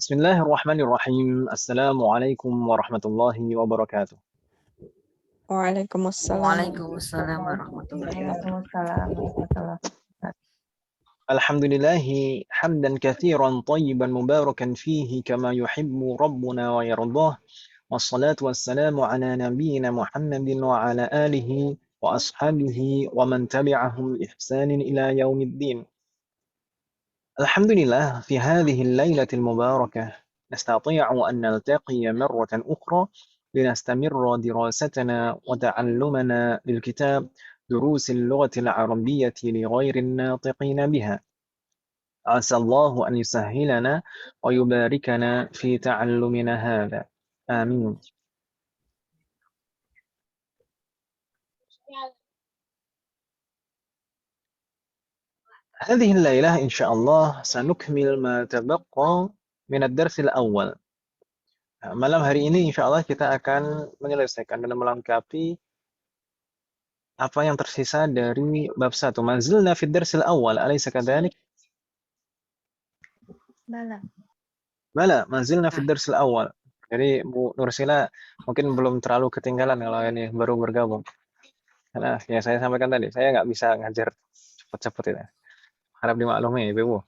Bismillahirrahmanirrahim. Assalamualaikum warahmatullahi wabarakatuh. Waalaikumsalam Waalaikumsalam warahmatullahi wabarakatuh. Waalaikumsalam warahmatullahi wabarakatuh. Alhamdulillahi hamdan kathiran tayyiban mubarakan fihi kama yuhibbu rabbuna wa yardah. Wassalatu wassalamu ala nabiyyina Muhammadin wa ala alihi wa ashabihi wa man tabi'ahum bi ihsanin ila yaumiddin. Alhamdulillah fi hadhihi al-lailatil mubarakah nastati'u an naltaqiya marratan ukhra لنستمر دراستنا وتعلمنا للكتاب دروس اللغة العربية لغير الناطقين بها. عسى الله أن يسهلنا ويباركنا في تعلمنا هذا. آمين. هذه الليلة إن شاء الله سنكمل ما تبقى من الدرس الأول. Malam hari ini insya Allah kita akan menyelesaikan dan melengkapi apa yang tersisa dari bab 1. Mazilna fid darsil awal, alaysa kadhalik? Bala, mazilna fid darsil awal. Jadi Bu Nursila mungkin belum terlalu ketinggalan kalau ini baru bergabung. Karena ya saya sampaikan tadi, saya nggak bisa ngajar cepat-cepat itu. Harap dimaklumi, Ibu.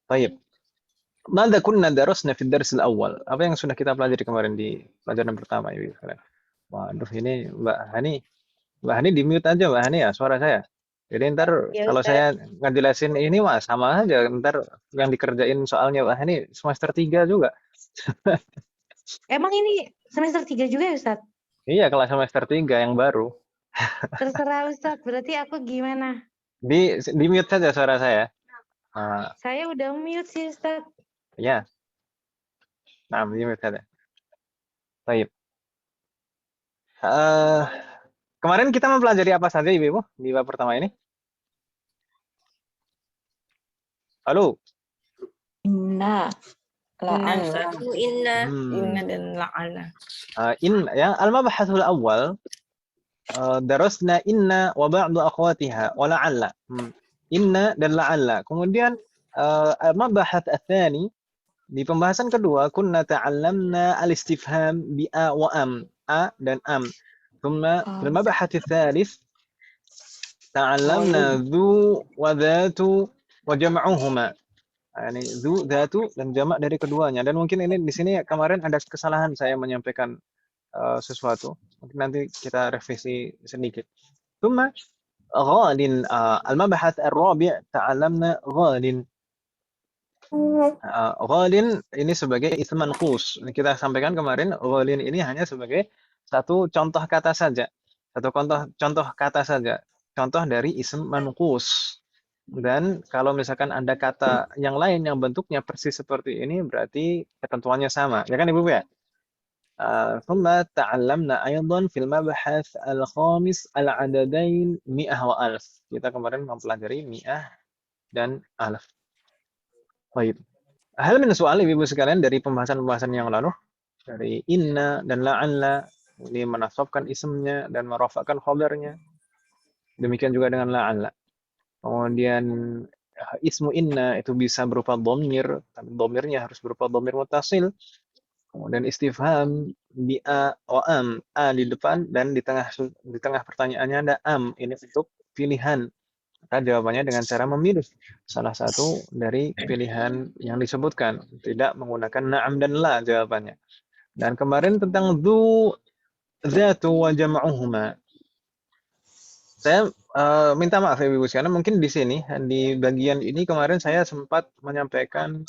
Baik. Mada kunna darasna fid darsil awal. Apa yang sudah kita pelajari kemarin di pelajaran pertama, Ibu? Waduh, ini Mbak Hani di-mute aja Mbak Hani ya suara saya. Jadi ntar Ya, kalau Ustaz. saya ngejelasin ini mah sama aja. Ntar yang dikerjain soalnya Mbak Hani semester 3 juga. Emang ini semester 3 juga ya, Ustaz? Iya, kelas semester 3 yang baru. Terserah Ustaz, berarti aku gimana? Di-mute saja suara saya. Saya udah mute sih, Ustaz. Ya. Nah, di-mute saja. Baik. Kemarin kita mempelajari apa saja Ibu di bab pertama ini? Halo. Inna. La'anna. Inna dan la'ana. Ya, al-mabhasul awal darasna inna wa ba'du akhwatiha wa la'alla. Inna dan la'alla. Kemudian al-mabhath ats-tsani di pembahasan kedua kunna ta'allamna al-istifham bi a wa am. A dan am. Thumma fil mabhath ats-tsalits ta'allamna dzu wa dzatu wa jam'uhuma. Yani dzu, dzatu dan jamak dari keduanya. Dan mungkin ini di sini kemarin ada kesalahan saya menyampaikan sesuatu. Mungkin nanti kita revisi sedikit. Thumma ghalin al-mabhath ar-rabi' ta'allamna ghalin. Ghalin ini sebagai ism manqus. Kita sampaikan kemarin ghalin ini hanya sebagai satu contoh kata saja. Satu contoh kata saja. Contoh dari ism manqus. Dan kalau misalkan ada kata yang lain yang bentuknya persis seperti ini berarti ketentuannya sama. Ya kan Ibu ya? ثم تعلمنا أيضا في المبحث الخامس العددين 100 وألف. Kita kemarin mempelajari 100 dan alf. Baik. Hal min soal Ibu sekalian dari pembahasan-pembahasan yang lalu dari inna dan la'alla ini menasabkan ismnya dan merafa'kan khabarnya. Demikian juga dengan la'alla. Kemudian ismu inna itu bisa berupa dhamir, tapi dhamirnya harus berupa dhamir muttasil. Kemudian istifham bi a wa am, a di depan dan di tengah pertanyaannya ada am, ini untuk pilihan. Maka jawabannya dengan cara memilih salah satu dari pilihan yang disebutkan, tidak menggunakan na'am dan la jawabannya. Dan kemarin tentang dzu, dzatu wa jam'uhuma. Saya minta maaf ya Ibu sekalian, mungkin di sini di bagian ini kemarin saya sempat menyampaikan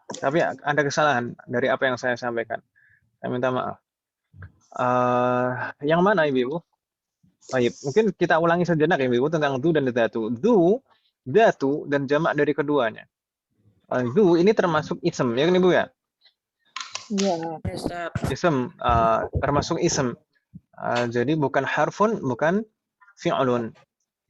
tapi ada kesalahan dari apa yang saya sampaikan. Saya minta maaf. Yang mana Ibu? Baik, mungkin kita ulangi sejenak ya Ibu tentang dzu dan dzatu. Dzatu dan jamak dari keduanya. Dzu ini termasuk ism, ya kan Ibu ya? Iya. Ism, termasuk ism. Jadi bukan harfun, bukan fi'lun.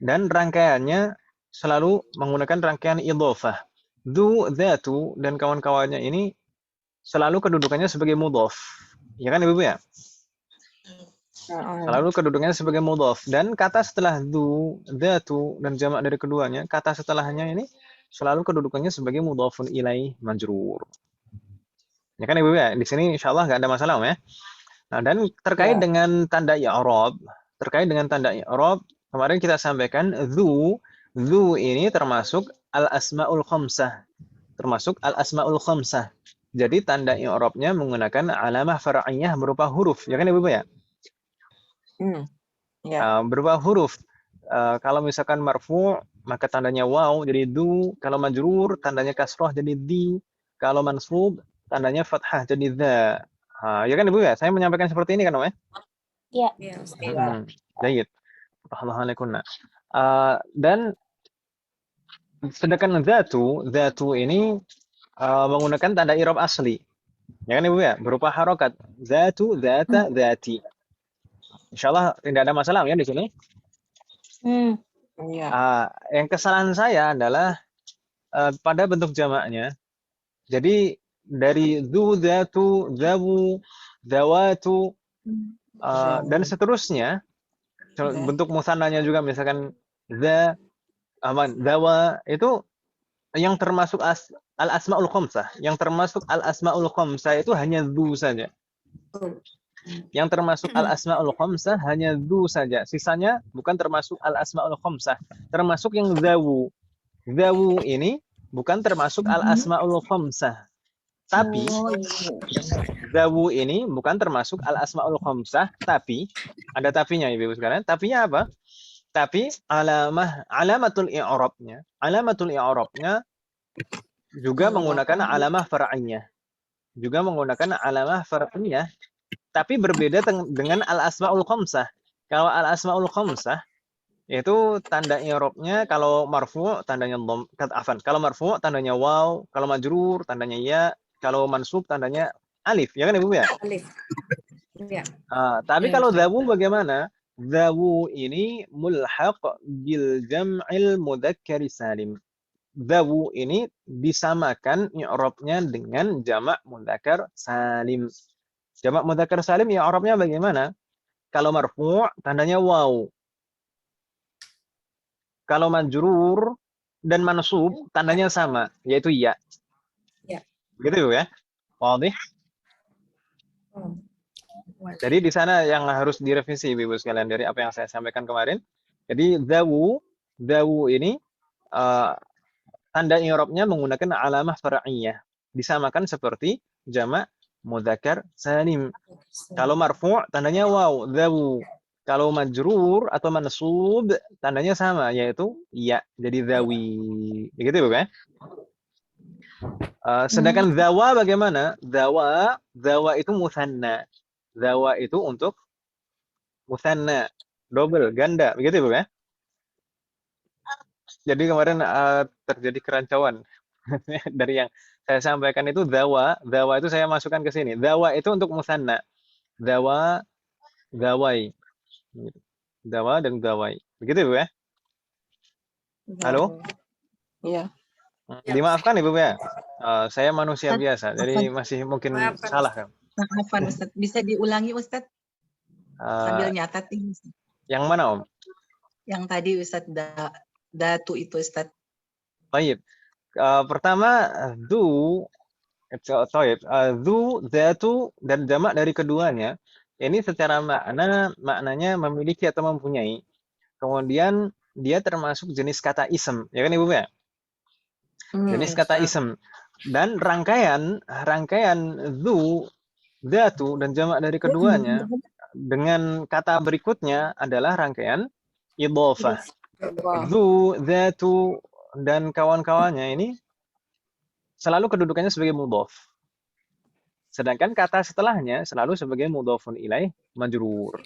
Dan rangkaiannya selalu menggunakan rangkaian idhofah. Dzu, dzatu, dan kawan-kawannya ini selalu kedudukannya sebagai mudhof. Ya kan Ibu ya? Selalu kedudukannya sebagai mudhof. Dan kata setelah dzu, dzatu, dan jamak dari keduanya, kata setelahnya ini selalu kedudukannya sebagai mudhafun ilaih majrur. Ya kan Ibu ya? Di sini insyaallah nggak ada masalah ya. Nah, dan terkait Ya. dengan tanda i'rab, kemarin kita sampaikan dzu ini termasuk al-asmaul khamsah, Jadi tanda i'rabnya menggunakan alamah far'iyah berupa huruf, ya kan Ibu ya? Ya. Berupa huruf. Kalau misalkan marfu' maka tandanya waw jadi du, kalau majrur tandanya kasroh jadi di, kalau mansub tandanya fathah jadi dza. Ya kan Ibu ya? Saya menyampaikan seperti ini kan Om ya? Iya. Ya, Ustaz. Baik. Alhamdulillah. Dan sedangkan zatu ini menggunakan tanda i'rab asli. Ya kan Ibu ya? Berupa harokat. Zatu, zata, zati. Insyaallah tidak ada masalah ya di sini. Iya. Yang kesalahan saya adalah pada bentuk jamaknya. Jadi dari zu, zatu, zawu, zawatu, dan seterusnya. Bentuk musannanya juga misalkan za, zawa itu yang termasuk al-asmaul khamsah. Yang termasuk al-asmaul khamsah itu hanya zu saja. Yang termasuk al-asmaul khamsah hanya zu saja. Sisanya bukan termasuk al-asmaul khamsah. Termasuk yang zawu. Zawu ini bukan termasuk al-asmaul khamsah. Tapi zawu ini bukan termasuk al-asmaul khamsah, tapi ada tapinya Ibu sekalian. Tapinya apa? Tapi alamatul i'rabnya juga menggunakan alamah far'iyah. Tapi berbeda dengan al-asmaul khamsah. Kalau al-asmaul khamsah itu tanda i'rabnya kalau marfu' tandanya kalau marfu' tandanya waw, kalau majrur tandanya ya, kalau mansub tandanya alif, ya kan Ibu ya? Alif. Ya. Tapi Ya, kalau Ustaz. zawu bagaimana? Zawu ini mulhaq bil jam'il mudzakkar salim. Zawu ini disamakan i'rabnya dengan jamak mudzakkar salim. Jamak mudzakkar salim i'rabnya bagaimana? Kalau marfu' tandanya waw. Kalau majrur dan mansub tandanya sama, yaitu ya. Ya. Gitu ya. Wadih. Jadi di sana yang harus direvisi Ibu sekalian dari apa yang saya sampaikan kemarin. Jadi zawu ini tanda i'rabnya menggunakan alamah far'iyah. Disamakan seperti jamak mudzakkar salim. Kalau marfu' tandanya waw, zawu. Kalau majrur atau mansub tandanya sama yaitu ya, jadi zawi. Begitu Ibu kan? Sedangkan zawa bagaimana? Zawa itu musanna. Zawa itu untuk musanna, double, ganda, begitu Ibu ya? Jadi kemarin terjadi kerancuan dari yang saya sampaikan itu zawa itu saya masukkan ke sini. Zawa itu untuk musanna. Zawa, zawai. Zawa dan zawai. Begitu Ibu ya? Halo? Iya. Dimaafkan Ibu ya? Saya manusia biasa, jadi masih mungkin salah kan? Maafkan Ustaz. Bisa diulangi Ustaz? Sambil nyatat ini. Yang mana Om? Yang tadi Ustaz datu itu Ustaz. Baik. Pertama zu, zatu dan jamak dari keduanya ini secara maknanya memiliki atau mempunyai. Kemudian dia termasuk jenis kata ism, ya kan Ibu ya? Jenis kata ism. Dan rangkaian zu, zatu dan jamak dari keduanya dengan kata berikutnya adalah rangkaian idhofah. Zu, zatu dan kawan-kawannya ini selalu kedudukannya sebagai mudhof. Sedangkan kata setelahnya selalu sebagai mudhofun ilaih majrur.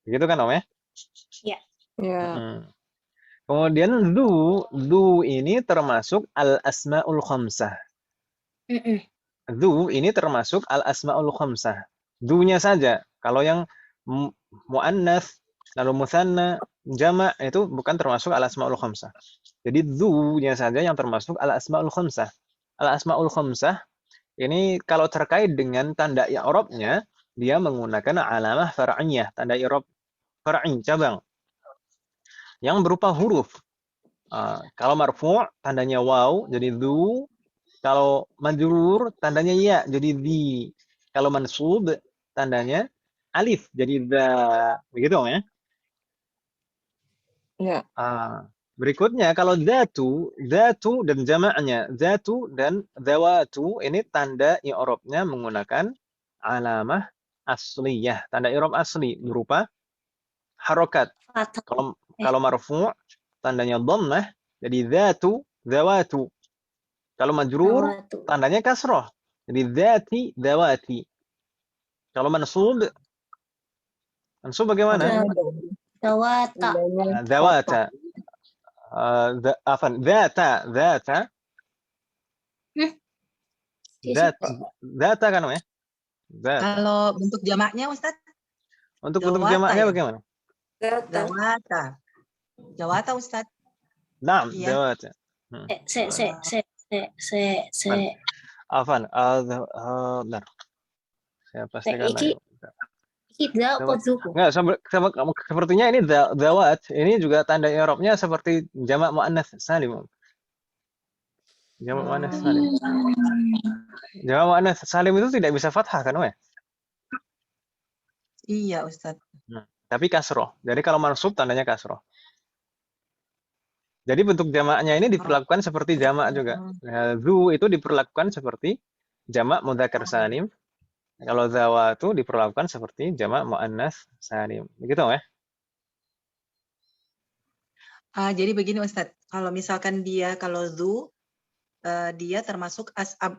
Begitu kan Om ya? Iya. Iya. Kemudian zu ini termasuk al-asmaul khamsah. Zu ini termasuk al-asmaul khamsah. Zu-nya saja. Kalau yang muannats lalu musanna, jamak itu bukan termasuk al-asmaul khamsah. Jadi zu-nya saja yang termasuk al-asmaul khamsah. Al-asmaul khamsah ini kalau terkait dengan tanda i'rabnya dia menggunakan alamah far'iyah, tanda i'rab far'i cabang yang berupa huruf. Kalau marfu' tandanya waw jadi dzu. Kalau majrur tandanya ya jadi di. Kalau mansub tandanya alif jadi dza. Begitu ya. Ya. Berikutnya kalau dzatu dan jamaknya dzatu dan dzawatu ini tanda i'rabnya menggunakan alamah asliyah, tanda i'rab asli berupa harokat. Fathah. Kalau marfu' tandanya dhammah jadi dzatu dzawatu. Kalau majrur Dawatu. tandanya kasrah jadi dzati dzawati. Kalau mansub bagaimana? Dawata. Dzawata. Dzata dzata kan ya? Dzata. Kalau bentuk jamaknya Ustaz? Untuk bentuk Jawata jamaknya ya? bagaimana? Jawata. Jawata Ustaz. Naam, Iya. jawata. Afan, benar. Saya pastikan lagi. Enggak, sepertinya ini dawat. Ini juga tanda i'rabnya seperti jamak muannats salim. Jamak muannats salim. Jamak muannats salim itu tidak bisa fathah kan, Weh? Iya, Ustaz. Tapi kasroh. Jadi kalau mansub tandanya kasroh. Jadi bentuk jamaknya ini diperlakukan seperti jamak juga. Zu itu diperlakukan seperti jamak mudzakkar salim. Kalau zawatu diperlakukan seperti jamak muannats salim. Begitu ya? Jadi begini Ustaz, kalau misalkan kalau zu dia termasuk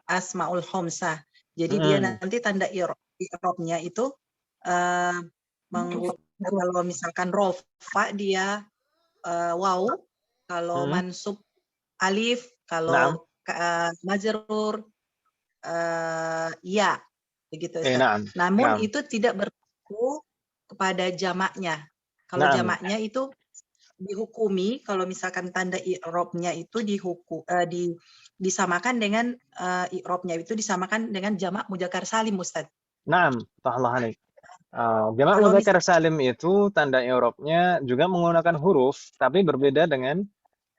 asmaul khamsah. Jadi dia nanti tanda i'rabnya itu kalau misalkan rofa dia waw, kalau mansub alif, kalau majrur ya, begitu Ustaz. Namun itu tidak berlaku kepada jamaknya. Kalau jamaknya itu dihukumi, kalau misalkan tanda i'rabnya itu disamakan dengan i'rabnya itu disamakan dengan jamak mudzakkar salim, Ustaz. Naam, Allah alaik. Jamak mudzakkar salim itu tanda i'rabnya juga menggunakan huruf, tapi berbeda dengan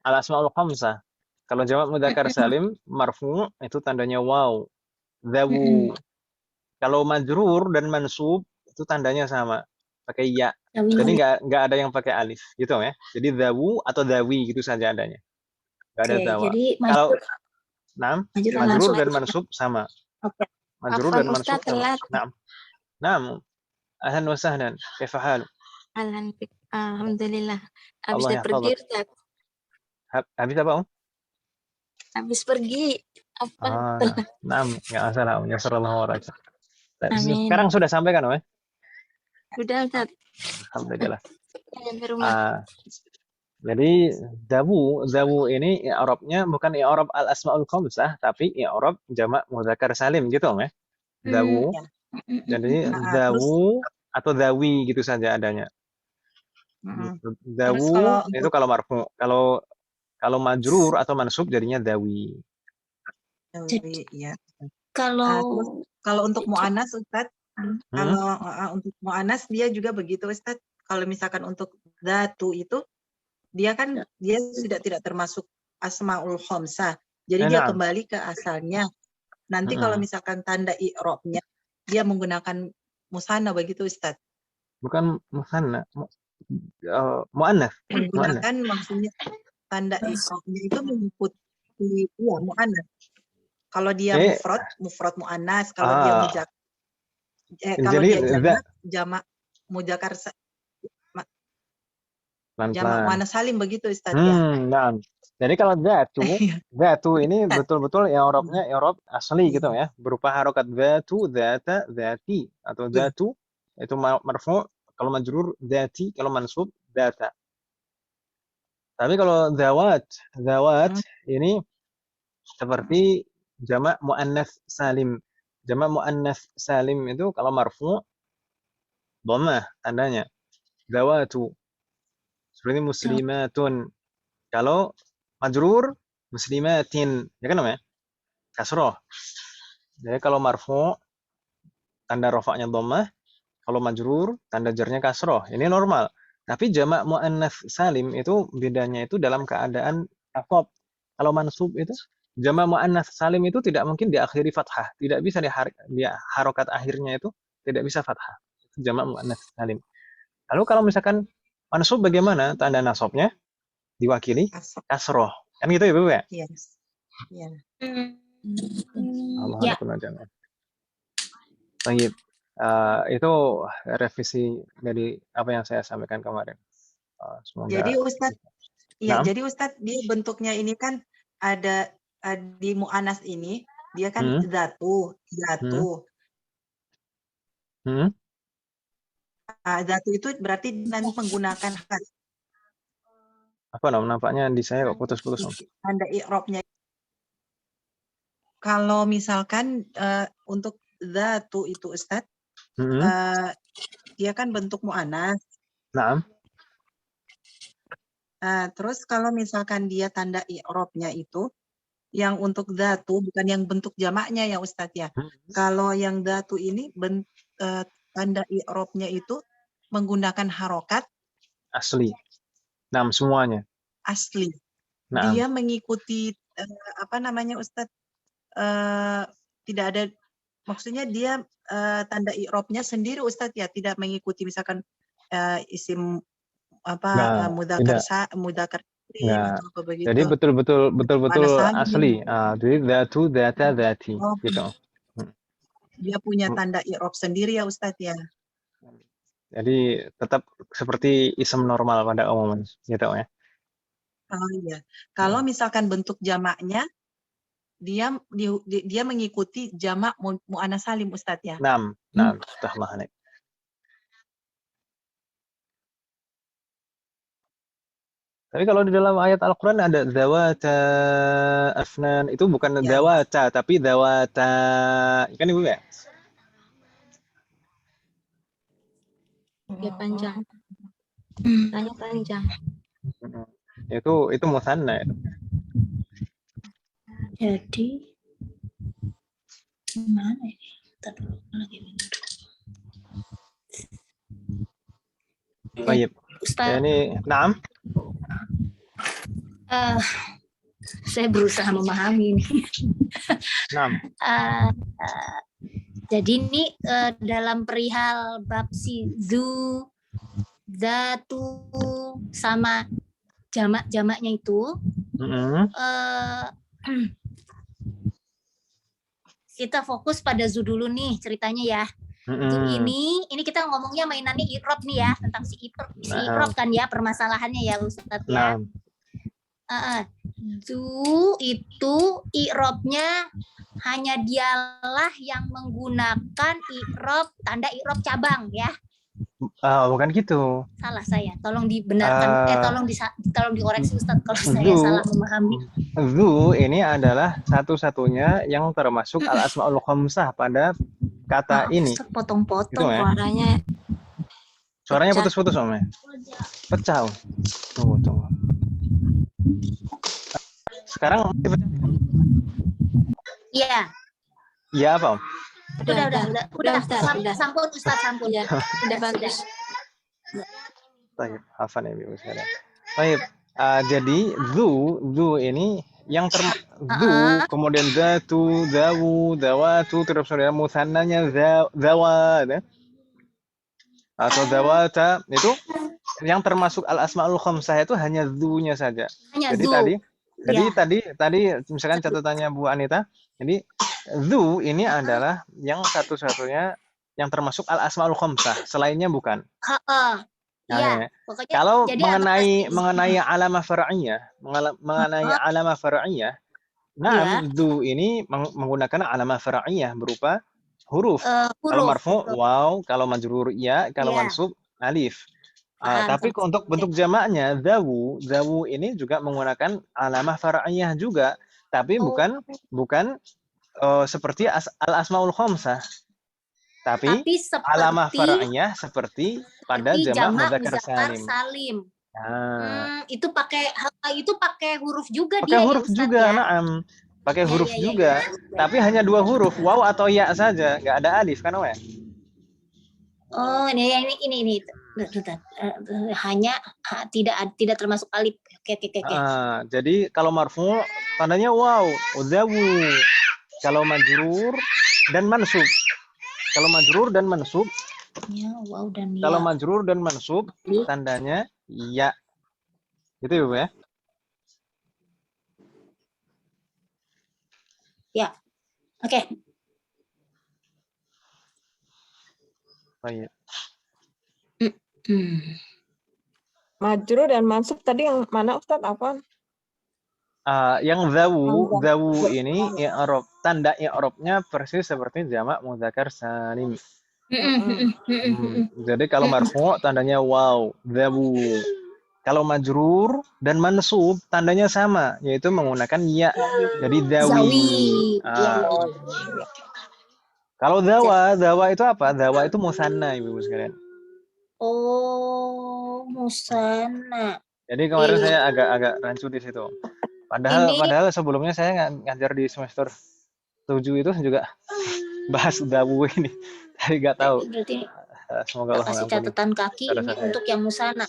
al-asmaul khamsah. Kalau jamak mudzakkar salim marfu' itu tandanya waw, dzawu. Kalau majrur dan mansub itu tandanya sama, pakai ya. Jadi nggak ada yang pakai alif, gitu ya. Jadi dzawu atau dzawi gitu saja adanya. Nggak ada dzawa. Kalau majrur dan mansub sama. Majrur dan mansub sama. Naam. Ahlan wa sahlan. Kaifa hal? Alhamdulillah. Habis Allah pergi, Ustaz. Habis apa, Om? Habis pergi. Apa? Naam, enggak masalah. Yassarallahu wa rajah. Amin. Sekarang sudah sampai kan, Om? Sudah, Ustaz. Alhamdulillah. Sampai rumah. Jadi zawu ini i'rabnya bukan i'rab al-asmaul khamsah, tapi i'rab jamak mudzakkar salim gitu, Om ya. Zawu. Jadi zawu atau zawi gitu saja adanya. Zawu itu kalau marfu. Kalau majrur atau mansub jadinya zawi. Ya. Kalau untuk mu'annas Ustaz, kalau untuk mu'annas dia juga begitu Ustaz. Kalau misalkan untuk dzatu itu dia sudah tidak termasuk asmaul khamsah. Jadi dia kembali ke asalnya. Nanti kalau misalkan tanda i'rabnya dia menggunakan musanna begitu Ustaz. Bukan musanna, muannats. Menggunakan maksudnya tanda i'rabnya itu mengikuti muannats. Kalau dia mufrad muannas, kalau dia kalau dia jamak mudzakkar jamak muannas salim begitu Ustaz ya. Nah. Jadi kalau dzatu ini betul-betul i'rabnya i'rab asli gitu ya, berupa harokat dzatu, dzata, dzati atau dzatu itu marfu', kalau majrur dzati, kalau mansub dzata. Tapi kalau dzawat ini seperti jamak muannats salim. Jamak muannats salim itu kalau marfu' dhammah tandanya. Dzawatu. Seperti muslimatun. Kalau majrur muslimatin, ya kan namanya? Kasroh. Jadi kalau marfu' tanda rafa'nya dhammah, kalau majrur tanda jarnya kasroh. Ini normal. Tapi jamak muannats salim itu bedanya itu dalam keadaan nasab. Kalau mansub itu jamak muannats salim itu tidak mungkin diakhiri fathah, tidak bisa di harokat akhirnya itu tidak bisa fathah. Itu jamak muannats salim. Lalu kalau misalkan mansub bagaimana tanda nasabnya? Diwakili Asap. kasroh. Kan gitu ya, Bu ya? Yes. Ya. Allah Ya. jangan. Baik. Itu revisi dari apa yang saya sampaikan kemarin. Semoga. Jadi Ustadz, ya, Naam. jadi Ustadz dia bentuknya ini kan ada di mu'anas ini dia kan zatu. Zatu itu berarti nanti menggunakan khas. Apa nampaknya di saya kok putus-putus. Tanda i'rabnya. Kalau misalkan untuk zatu itu Ustadz, dia kan bentuk mu'anas. Naam. Terus kalau misalkan dia tanda i'rabnya itu yang untuk zatu bukan yang bentuk jamaknya ya Ustadz ya. Kalau yang zatu ini tanda i'rabnya itu menggunakan harokat asli. Naam, semuanya. Asli. Naam. Dia mengikuti apa namanya Ustadz? Tidak ada, maksudnya dia tanda i'rabnya sendiri Ustadz ya, tidak mengikuti misalkan isim apa mudzakkar atau apa begitu. Jadi betul-betul asli. Jadi dzatu, dzata, dzati gitu. Dia punya tanda i'rab sendiri ya Ustadz ya. Jadi tetap seperti isim normal pada umumnya gitu ya. Oh iya. Kalau misalkan bentuk jamaknya dia mengikuti jamak mu'annas salim Ustadz ya. Naam, tahlah. Tapi kalau di dalam ayat Al-Quran ada zawata afnan, itu bukan zawata, tapi zawata. Kan Ibu ya? Ya panjang. Tanya panjang. Itu musanna itu. Jadi gimana ini? Lagi Baik. Ustaz. Ini, naam. Saya berusaha memahami ini. Naam. Jadi ini dalam perihal bab si zu, zatu sama jamak-jamaknya itu kita fokus pada zu dulu nih ceritanya ya. Zu ini kita ngomongnya mainannya i'rab nih ya, tentang si i'rab kan ya permasalahannya ya Ustadz ya. Zu itu i'rabnya hanya dialah yang menggunakan i'rab tanda i'rab cabang ya. Bukan gitu. Salah saya. Tolong dibenarkan tolong dikoreksi Ustadz kalau saya salah memahami. Zu ini adalah satu-satunya yang termasuk al-asmaul khamsah pada kata ini. Potong-potong gitu, suaranya. Suaranya putus-putus Om ya. Pecah. Tunggu. Sekarang Iya. Iya apa Om? Udah. Sampun Ustaz, sampun ya. Udah bagus. Baik, hafal ya Ibu sekarang. Baik, jadi zu ini yang zu, kemudian zatu, zawu, zawatu, terus saudara musannanya zawat atau zawata itu yang termasuk al asmaul khamsah itu hanya zu-nya saja. Jadi tadi misalkan catatannya Bu Anita, jadi zu ini adalah yang satu-satunya yang termasuk al asmaul khamsah, selainnya bukan. Iya. Kalau mengenai alamah far'iyah, alamah far'iyah, zu ini menggunakan alamah far'iyah berupa huruf. Kalau marfu waw, kalau majrur ya, kalau mansub alif. Tapi untuk bentuk jamaknya zawu ini juga menggunakan alamah far'iyah juga, tapi bukan seperti al asmaul khamsah. Tapi alamah far'iyah seperti pada jamak mudzakkar salim. Itu pakai huruf juga pakai dia huruf ya, Ustaz, juga, ya? Pakai huruf juga. Tapi hanya 2 huruf, waw atau ya saja, nggak ada alif kan, Om ya? Oh, ini. hanya tidak termasuk alif. Oke. Jadi kalau marfu tandanya wow, dawu. Kalau majrur dan mansub. Kalau majrur dan mansub, Ya, wow dan kalau ya. majrur dan mansub tandanya ya. Gitu ya, Bu ya? Ya. Oke. Baik. Majrur dan mansub tadi yang mana Ustaz? Apa? Yang dawu ini i'rab. Tanda i'rabnya persis seperti jamak muzakkar salim. Jadi kalau marfu tandanya wow, dawu. Kalau majrur dan mansub tandanya sama, yaitu menggunakan ya. Jadi dawi. Kalau dawa itu apa? Dawa itu musanna, Ibu sekalian. Oh, musanna. Jadi kemarin saya agak rancu di situ. Padahal sebelumnya saya ngajar di semester 7 itu juga bahas dawu ini. Tapi nggak tahu. Berarti semoga Allah kasih catatan kaki ini untuk yang musanna.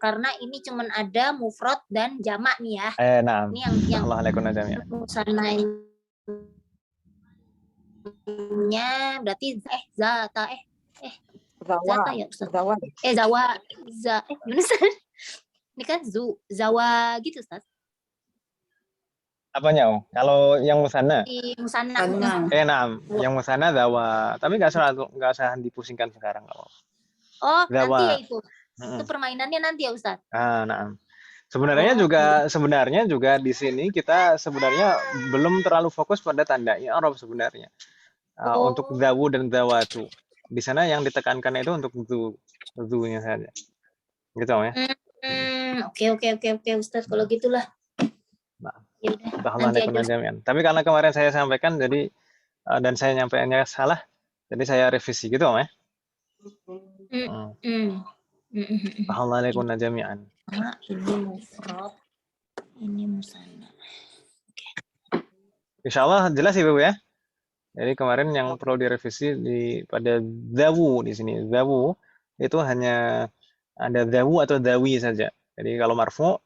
Karena ini cuman ada mufrad dan jamak nih ya. Nah. Ini yang Allah alaikum najamnya. Musanna nya berarti zata Zawa. ya Ustaz. Zawa. Gimana Ustaz? Ini kan zawa gitu Ustaz. Apanya, Om? Kalau yang musanna? Musanna. Nah, yang musanna zawa. Tapi nggak usah dipusingkan sekarang kalau. Oh, zawa. nanti ya itu. Itu permainannya nanti ya Ustaz. Nah. Sebenarnya juga di sini kita sebenarnya belum terlalu fokus pada tanda i'rab sebenarnya. Untuk zawu dan zawatu. Di sana yang ditekankan itu untuk zu-nya saja. Gitu ya. Oke Ustaz, kalau gitulah. Nah, ya udah nanti aja. Tapi karena kemarin saya sampaikan jadi dan saya nyampaikannya salah, jadi saya revisi gitu ya. Assalamualaikum jami'an. Ini mufrad, ini musanna. Insyaallah jelas Ibu ya. Jadi kemarin yang perlu direvisi pada dawu di sini. Dawu itu hanya ada dawu atau dawi saja. Jadi kalau marfu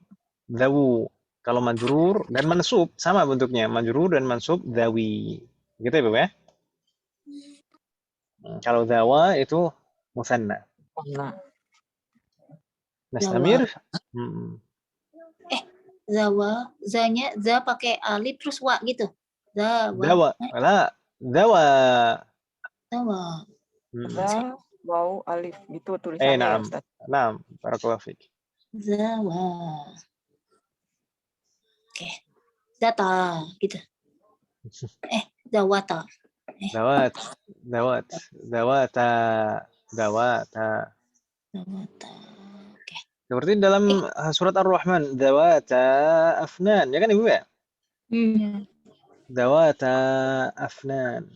dawu, kalau majrur dan mansub sama bentuknya, majrur dan mansub dawi. Gitu ya, Bu ya. Kalau dawa itu musanna. Nastamir. Zawa, za pakai alif terus wa gitu. Dawa. Dawa. Wow, alif gitu tulisannya. Naam, barakallahu fiik. Zawa. Oke. Data gitu. Zawata. Dawata. Oke. Seperti dalam surat Ar-Rahman, dawata afnan, ya kan Ibu ya? Dawata afnan.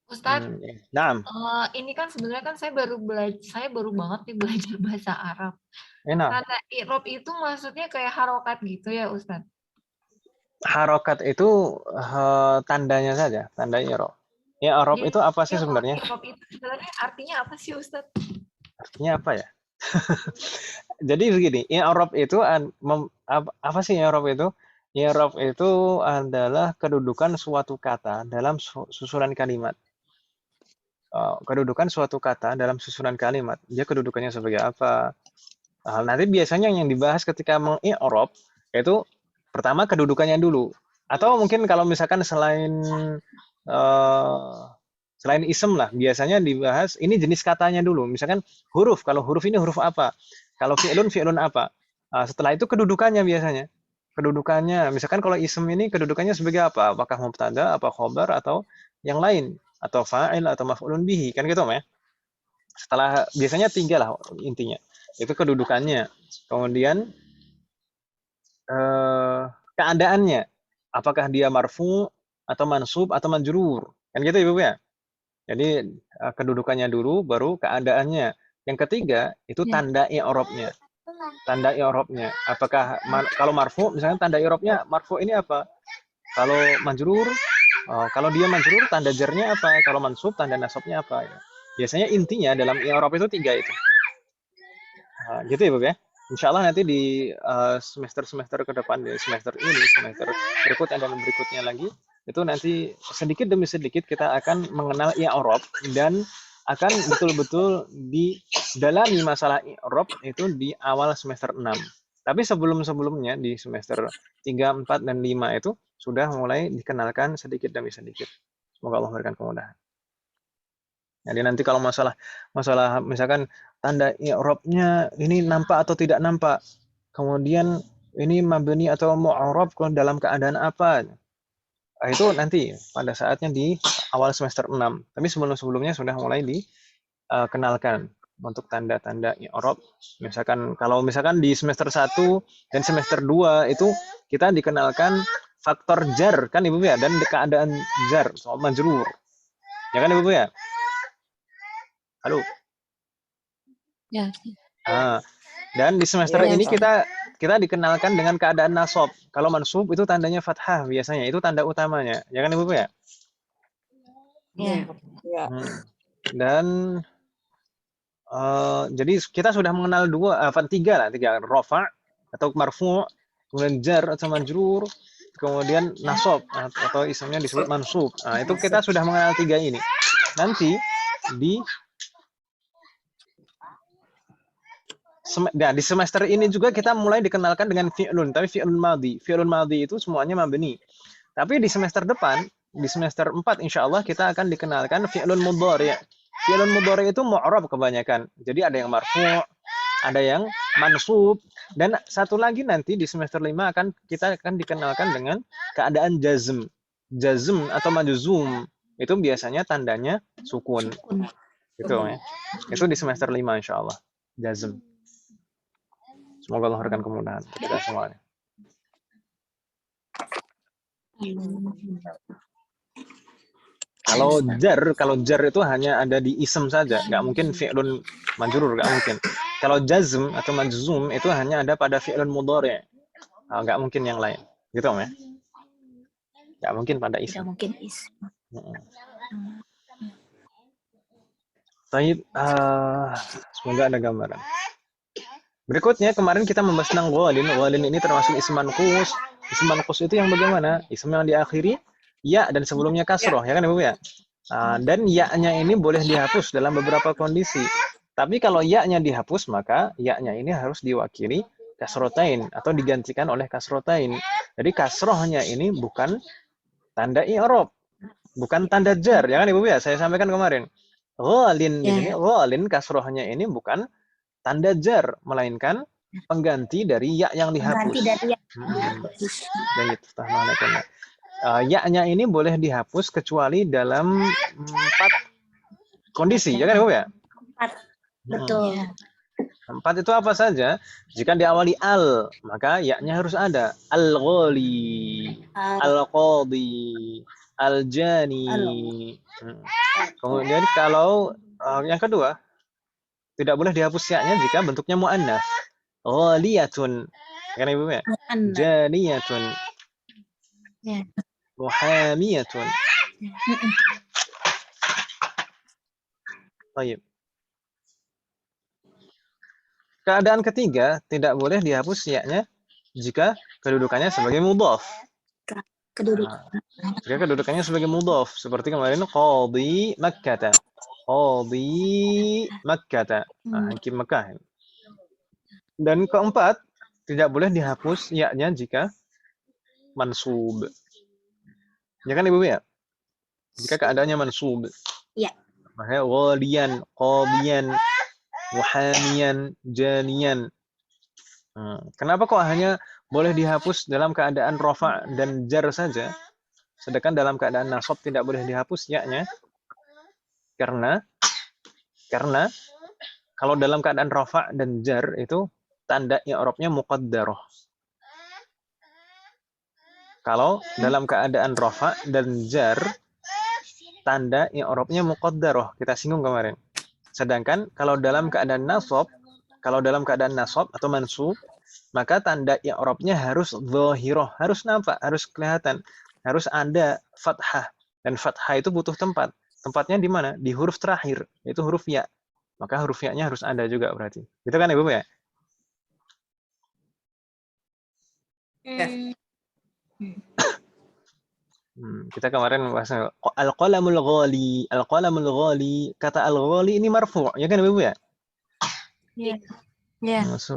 Ustaz, Naam. Ini kan sebenarnya kan saya baru banget nih belajar bahasa Arab. Kata i'rab itu maksudnya kayak harokat gitu ya Ustaz? Harokat itu tandanya saja, tanda i'rab. I'rab itu apa sih sebenarnya? I'rab itu sebenarnya artinya apa sih Ustaz? Artinya apa ya? Jadi begini, i'rab itu apa sih i'rab itu? I'rab itu adalah kedudukan suatu kata dalam susunan kalimat. Kedudukan suatu kata dalam susunan kalimat. Dia kedudukannya sebagai apa? Nanti biasanya yang dibahas ketika meng-i'rab itu pertama kedudukannya dulu. Atau mungkin kalau misalkan selain ism lah, biasanya dibahas ini jenis katanya dulu. Misalkan huruf, kalau huruf ini huruf apa? Kalau fi'lun apa? Setelah itu kedudukannya biasanya. Kedudukannya, misalkan kalau ism ini kedudukannya sebagai apa? Apakah mubtada, apa khobar, atau yang lain? Atau fa'il, atau maf'ulun bihi. Kan gitu, ya? Setelah, biasanya 3 lah intinya. Itu kedudukannya. Kemudian, keadaannya. Apakah dia marfu, atau mansub, atau majrur. Kan gitu Ibu ya? Jadi, kedudukannya dulu, baru keadaannya. Yang ketiga, itu tanda i'rabnya. Tanda i'rabnya. Apakah kalau marfu misalnya tanda i'rabnya marfu ini apa? Kalau majrur, kalau dia majrur tanda jarnya apa? Kalau mansub tanda nasabnya apa? Ya. Biasanya intinya dalam i'rab itu 3 itu. Gitu ya, Bu ya. Insya Allah nanti di semester-semester ke depan, di semester ini, semester berikutnya dan berikutnya lagi, itu nanti sedikit demi sedikit kita akan mengenal i'rab dan akan betul-betul didalami masalah i'rab itu di awal semester 6. Tapi sebelum-sebelumnya di semester 3, 4, dan 5 itu sudah mulai dikenalkan sedikit demi sedikit. Semoga Allah memberikan kemudahan. Jadi nanti kalau masalah misalkan tanda i'rabnya ini nampak atau tidak nampak, kemudian ini mabni atau mu'arab dalam keadaan apa, itu nanti pada saatnya di awal semester 6. Tapi sebelum-sebelumnya sudah mulai dikenalkan untuk tanda-tanda i'rab. Misalkan di semester 1 dan semester 2 itu kita dikenalkan faktor jar kan Ibu ya, dan keadaan jar soal majrur. Ya kan Ibu ya? Halo. Ya. Dan di semester ini kita dikenalkan dengan keadaan nasab. Kalau mansub itu tandanya fathah biasanya, itu tanda utamanya. Ya kan Ibu ya? Ya. Dan jadi kita sudah mengenal tiga rafa atau marfu, kemudian jar atau majrur, kemudian nasab atau ismnya disebut mansub. Itu kita sudah mengenal 3 ini. Nanti di semester ini juga kita mulai dikenalkan dengan fi'lun, tapi fi'lun madhi. Fi'lun madhi itu semuanya mabni. Tapi di semester depan, di semester 4 insya Allah kita akan dikenalkan fi'lun mudhari'. Fi'lun mudhari' itu mu'rab kebanyakan. Jadi ada yang marfu', ada yang mansub, dan satu lagi nanti di semester 5 kita akan dikenalkan dengan keadaan jazm. Jazm atau majzum itu biasanya tandanya sukun. Gitu ya. Itu di semester 5 insya Allah. Jazm. Semoga Allah berikan kemudahan kita semuanya. Kalau jar itu hanya ada di ism saja, nggak mungkin fi'lun majrur, nggak mungkin. Kalau jazm atau majzum itu hanya ada pada fi'lun mudhari', nggak mungkin yang lain, gitu ya? Nggak mungkin pada ism. Tidak mungkin ism. Baik, semoga ada gambaran. Berikutnya kemarin kita membahas tentang ghalin. Ghalin ini termasuk ism manqus. Ism manqus itu yang bagaimana? Ism yang diakhiri ya dan sebelumnya kasroh, ya kan Ibu ya? Dan ya-nya ini boleh dihapus dalam beberapa kondisi. Tapi kalau ya-nya dihapus, maka ya-nya ini harus diwakili kasrotain atau digantikan oleh kasrotain. Jadi kasrohnya ini bukan tanda i'rab, bukan tanda jar, ya kan Ibu ya? Saya sampaikan kemarin. Ghalin ini, ghalin kasrohnya ini bukan tanda jar, melainkan pengganti dari ya yang dihapus. Pengganti dari ya. Ya-nya ini boleh dihapus kecuali dalam 4 kondisi, ya kan Ibu ya? 4. Betul. 4 itu apa saja? Jika diawali al, maka ya-nya harus ada. Al-ghali, al-qadi, al-jani. Kemudian kalau yang kedua, tidak boleh dihapus ya-nya jika bentuknya mu'annats. Ghaliyatun. Kan Ibu ya? Janiyatun. Ya. Muhamiyatun. Baik. Keadaan ketiga, tidak boleh dihapus ya-nya jika kedudukannya sebagai mudhaf. Jika kedudukannya sebagai mudhaf, seperti kemarin qadi Makkah. Qadi Makkah. Hakim Mekah. Dan keempat, tidak boleh dihapus ya-nya jika mansub. Ya kan Ibu ya? Jika keadaannya mansub. Iya. Makanya ghaliyan, qadiyan, muhamiyan, janiyan. Kenapa kok hanya boleh dihapus dalam keadaan rafa dan jar saja? Sedangkan dalam keadaan nasab tidak boleh dihapus ya-nya? Karena kalau dalam keadaan rafa dan jar itu tanda i'rabnya muqaddarah. Kalau dalam keadaan rafa dan jar tanda i'rabnya muqaddarah, kita singgung kemarin. Sedangkan kalau dalam keadaan nasab atau mansub, maka tanda i'rabnya harus zahirah, harus nampak, harus kelihatan, harus ada fathah. Dan fathah itu butuh tempat. Tempatnya di mana? Di huruf terakhir, yaitu huruf ya. maka huruf ya-nya harus ada juga berarti. Gitu kan Ibu ya? Kita kemarin bahas al-qalamul ghali. Al-qalamul ghali. Kata al-ghali ini marfu', ya kan Ibu ya? Iya.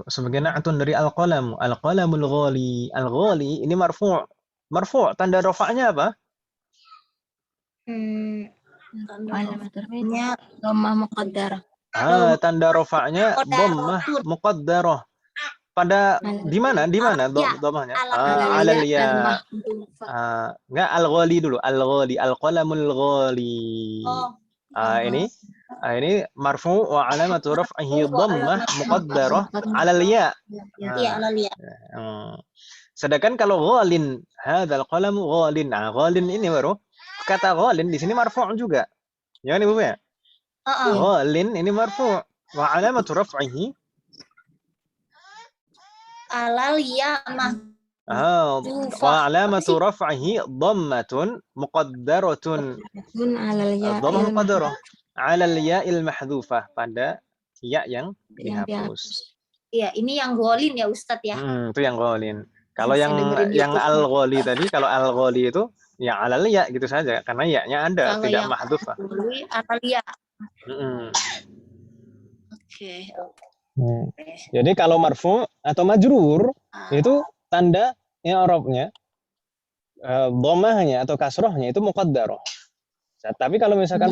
Sebagai na'tun dari al-qalam. Al-qalamul ghali. Al-ghali ini marfu'. Marfu', tanda rafa'nya apa? Alamatnya dhammah muqaddarah. Tanda rafa'nya dhammah muqaddarah. Pada di mana dhammahnya? Alal ya. Enggak al-ghali dulu. Al-ghali, al-qalamul ghali. Ini marfu' wa alamatu raf'ihi dhammah muqaddarah alal ya. Iya, alal ya. Sedangkan kalau ghalin, hadzal qalamu ghalin. Ghalin ini baru kata ghalin di sini marfu' juga. Ya kan Ibu ya? Ghalin ini marfu' wa alamatu raf'ihi alal ya wa alamatu raf'ihi dhammatun muqaddaratun. Dhammah muqaddarah 'ala al-ya'il mahdhufah, pada ya yang dihapus. Iya, ini yang ghalin ya Ustadz ya. Itu yang ghalin. Kalau yang al-ghali tadi, kalau al-ghali itu ya alal ya gitu saja karena ya-nya ada, kalau tidak mahdhufah. Alal ya. Oke. Jadi kalau marfu atau majrur itu tanda i'rabnya dhammahnya atau kasrohnya itu muqaddarah. Tapi kalau misalkan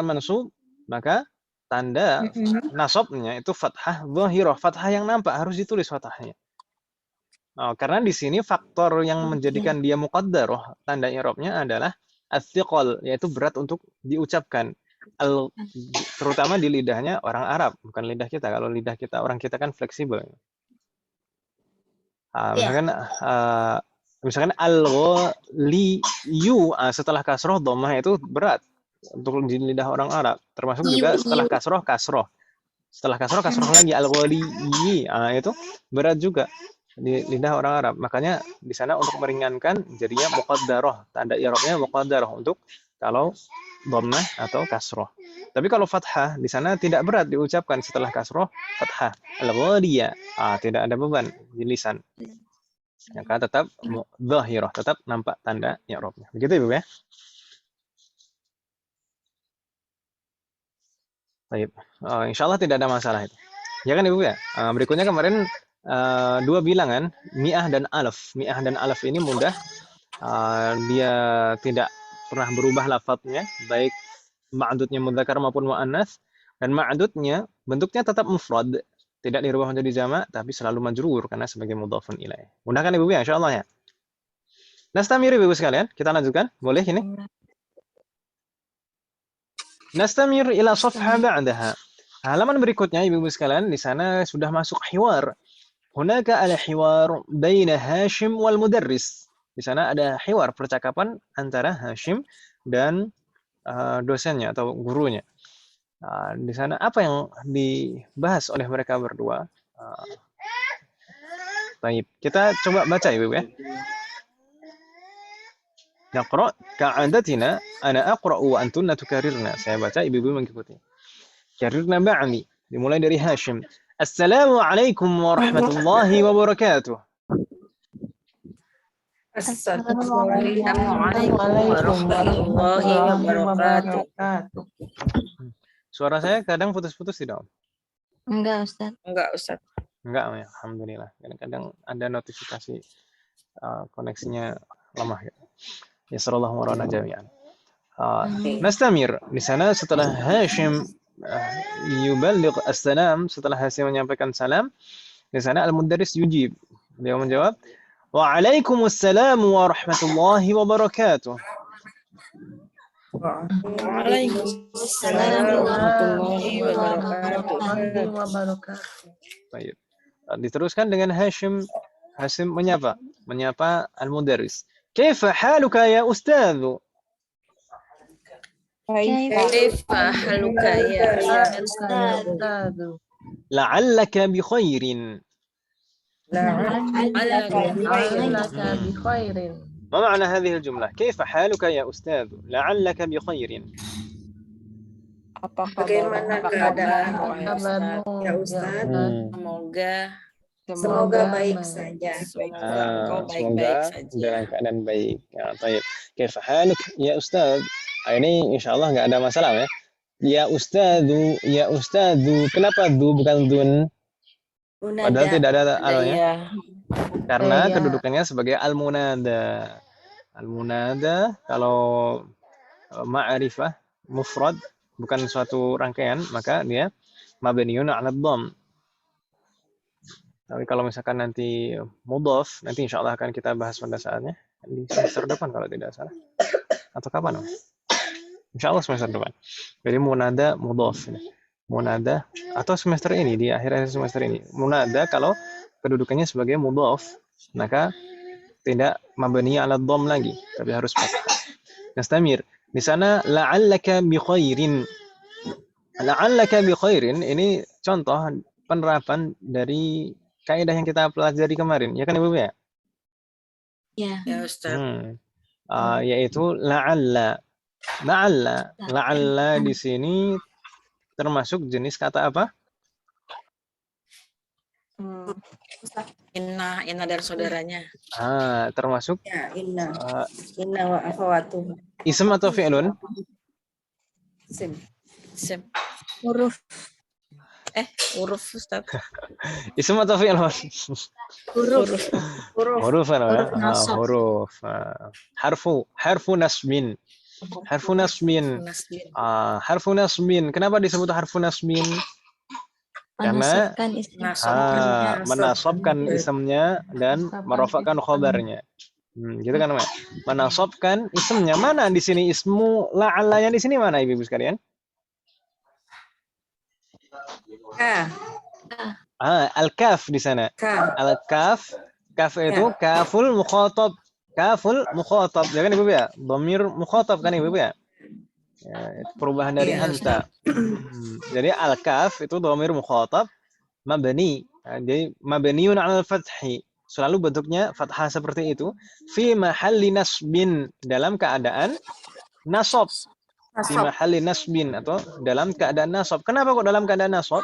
mansub, maka tanda nasabnya itu fathah dhahirah, fathah yang nampak harus ditulis fathahnya. Karena di sini faktor yang menjadikan dia muqaddarah, tanda i'rabnya adalah ats-tsiqal, yaitu berat untuk diucapkan. Terutama di lidahnya orang Arab, bukan lidah kita. Kalau lidah kita, orang kita kan fleksibel. Misalkan al-ghaliyu, setelah kasroh dhammah itu berat untuk di lidah orang Arab. Termasuk juga setelah kasroh. Setelah kasroh lagi al-ghaliyi, itu berat juga di lidah orang Arab. Makanya di sana untuk meringankan jadinya muqaddarah, tanda i'rabnya muqaddarah untuk kalau dhammah atau kasroh. Tapi kalau fathah di sana tidak berat diucapkan setelah kasroh, fathah al-ghaliyah, tidak ada beban di lisan. Maka tetap dhahirah, tetap nampak tanda i'rabnya. Begitu Ibu ya? Baik. Insyaallah tidak ada masalah itu. Ya kan Ibu ya? Berikutnya kemarin dua bilangan, mi'ah dan alaf. Mi'ah dan alaf ini mudah. Dia tidak pernah berubah lafadznya, baik ma'dudnya mudzakkar maupun muannats, dan ma'dudnya bentuknya tetap mufrad, tidak dirubah menjadi jamak, tapi selalu majrur karena sebagai mudhafun ilaih. Mudah kan Ibu ya, insyaallah ya. Nastamir Ibu sekalian, kita lanjutkan. Boleh ini? Nastamir ila safha ba'daha. Halaman berikutnya Ibu sekalian, di sana sudah masuk hiwar. Hunaka al-hiwar baina Hashim wal mudarris. Di sana ada hiwar, percakapan antara Hashim dan dosennya atau gurunya. Di sana apa yang dibahas oleh mereka berdua? Baik, kita coba baca Ibu ya. Naqra ka'adatina, ana aqra'u wa antunna tukarirna. Saya baca, Ibu mengikuti. Karirna ba'ni. Dimulai dari Hashim. Assalamualaikum warahmatullahi wabarakatuh. Assalamualaikum warahmatullahi wabarakatuh. Suara saya kadang putus-putus tidak? Enggak, Ustaz. Enggak, ya. Alhamdulillah. Kadang-kadang ada notifikasi koneksinya lemah. Ya sallallahu warana jami'an. Nastamir. Di sana setelah Hashim yuballigh as-salam, setelah Hashim menyampaikan salam, di sana al-mudarris yujib. Beliau menjawab, Waalaikumsalam warahmatullahi wabarakatuh. Waalaikumsalam warahmatullahi wabarakatuh. Baik. Diteruskan dengan Hashim. Hashim menyapa al-mudarris. Kaifa haluka ya ustadz? Kaifa haluka ya ustadz? La'allaka bi khairin. لعلك بخير. ما معنى هذه الجملة؟ كيف حالك يا أستاذ؟ لعلك بخير. Apa Bagaimana kabar? keadaan wahai Kabarmu, Ustaz? Ya Ustaz, Hmm. semoga baik saja. Semoga engkau baik-baik Semoga saja. dalam keadaan baik. Ya, baik. Kaifa haluk ya Ustaz? Ini insya Allah nggak ada masalah ya. Ya Ustadu. Kenapa du bukan dun? Padahal tidak ada alnya. Ya. Karena Iya. kedudukannya sebagai al-munada. Al-munada kalau ma'rifah mufrad bukan suatu rangkaian, maka dia mabniun 'ala dhamm. Tapi kalau misalkan nanti mudhaf, nanti insya Allah akan kita bahas pada saatnya di semester depan kalau tidak salah. Atau kapan? Insya Allah semester depan. Jadi munada mudhaf. Munada atau semester ini, di akhir semester ini. Munada kalau kedudukannya sebagai mudhaf, maka tidak mabni 'ala dhamm lagi, tapi harus fathah. Nastamir. Di sana la'allaka bi khairin. La'allaka bi khairin ini contoh penerapan dari kaidah yang kita pelajari kemarin, ya kan Ibu ya? Ya. Ya Ustaz. Yaitu la'alla. La'alla di sini termasuk jenis kata apa? Inna dan saudaranya. Termasuk Ya, inna wa akhawatuh. ism atau fi'lun? Sim. Huruf. Huruf Ustaz. Ism atau fi'lun? Huruf. Huruf. nasab. Huruf. Harfu nasbin. Harfu nasbin. Harfu nasbin. Kenapa disebut harfu nasbin? Karena menasabkan isimnya dan merofakkan khobarnya. Gitu kan, Mak? Menasabkan isimnya. Mana di sini ismu la'alla yang di sini mana Ibu sekalian? Al-kaf di sana. Al-kaf. Kaf itu kaful mukhatab. Kaful mukhatab. Ya kan Ibu ya? Dhamir mukhatab kan Ibu ya? Perubahan dari anta. Jadi al-kaf itu dhamir mukhatab mabni. Jadi mabniun 'alal fathi. Selalu bentuknya fathah seperti itu. Fi mahalli nasbin, dalam keadaan nasab. Fi mahalli nasbin atau dalam keadaan nasab. Kenapa kok dalam keadaan nasab?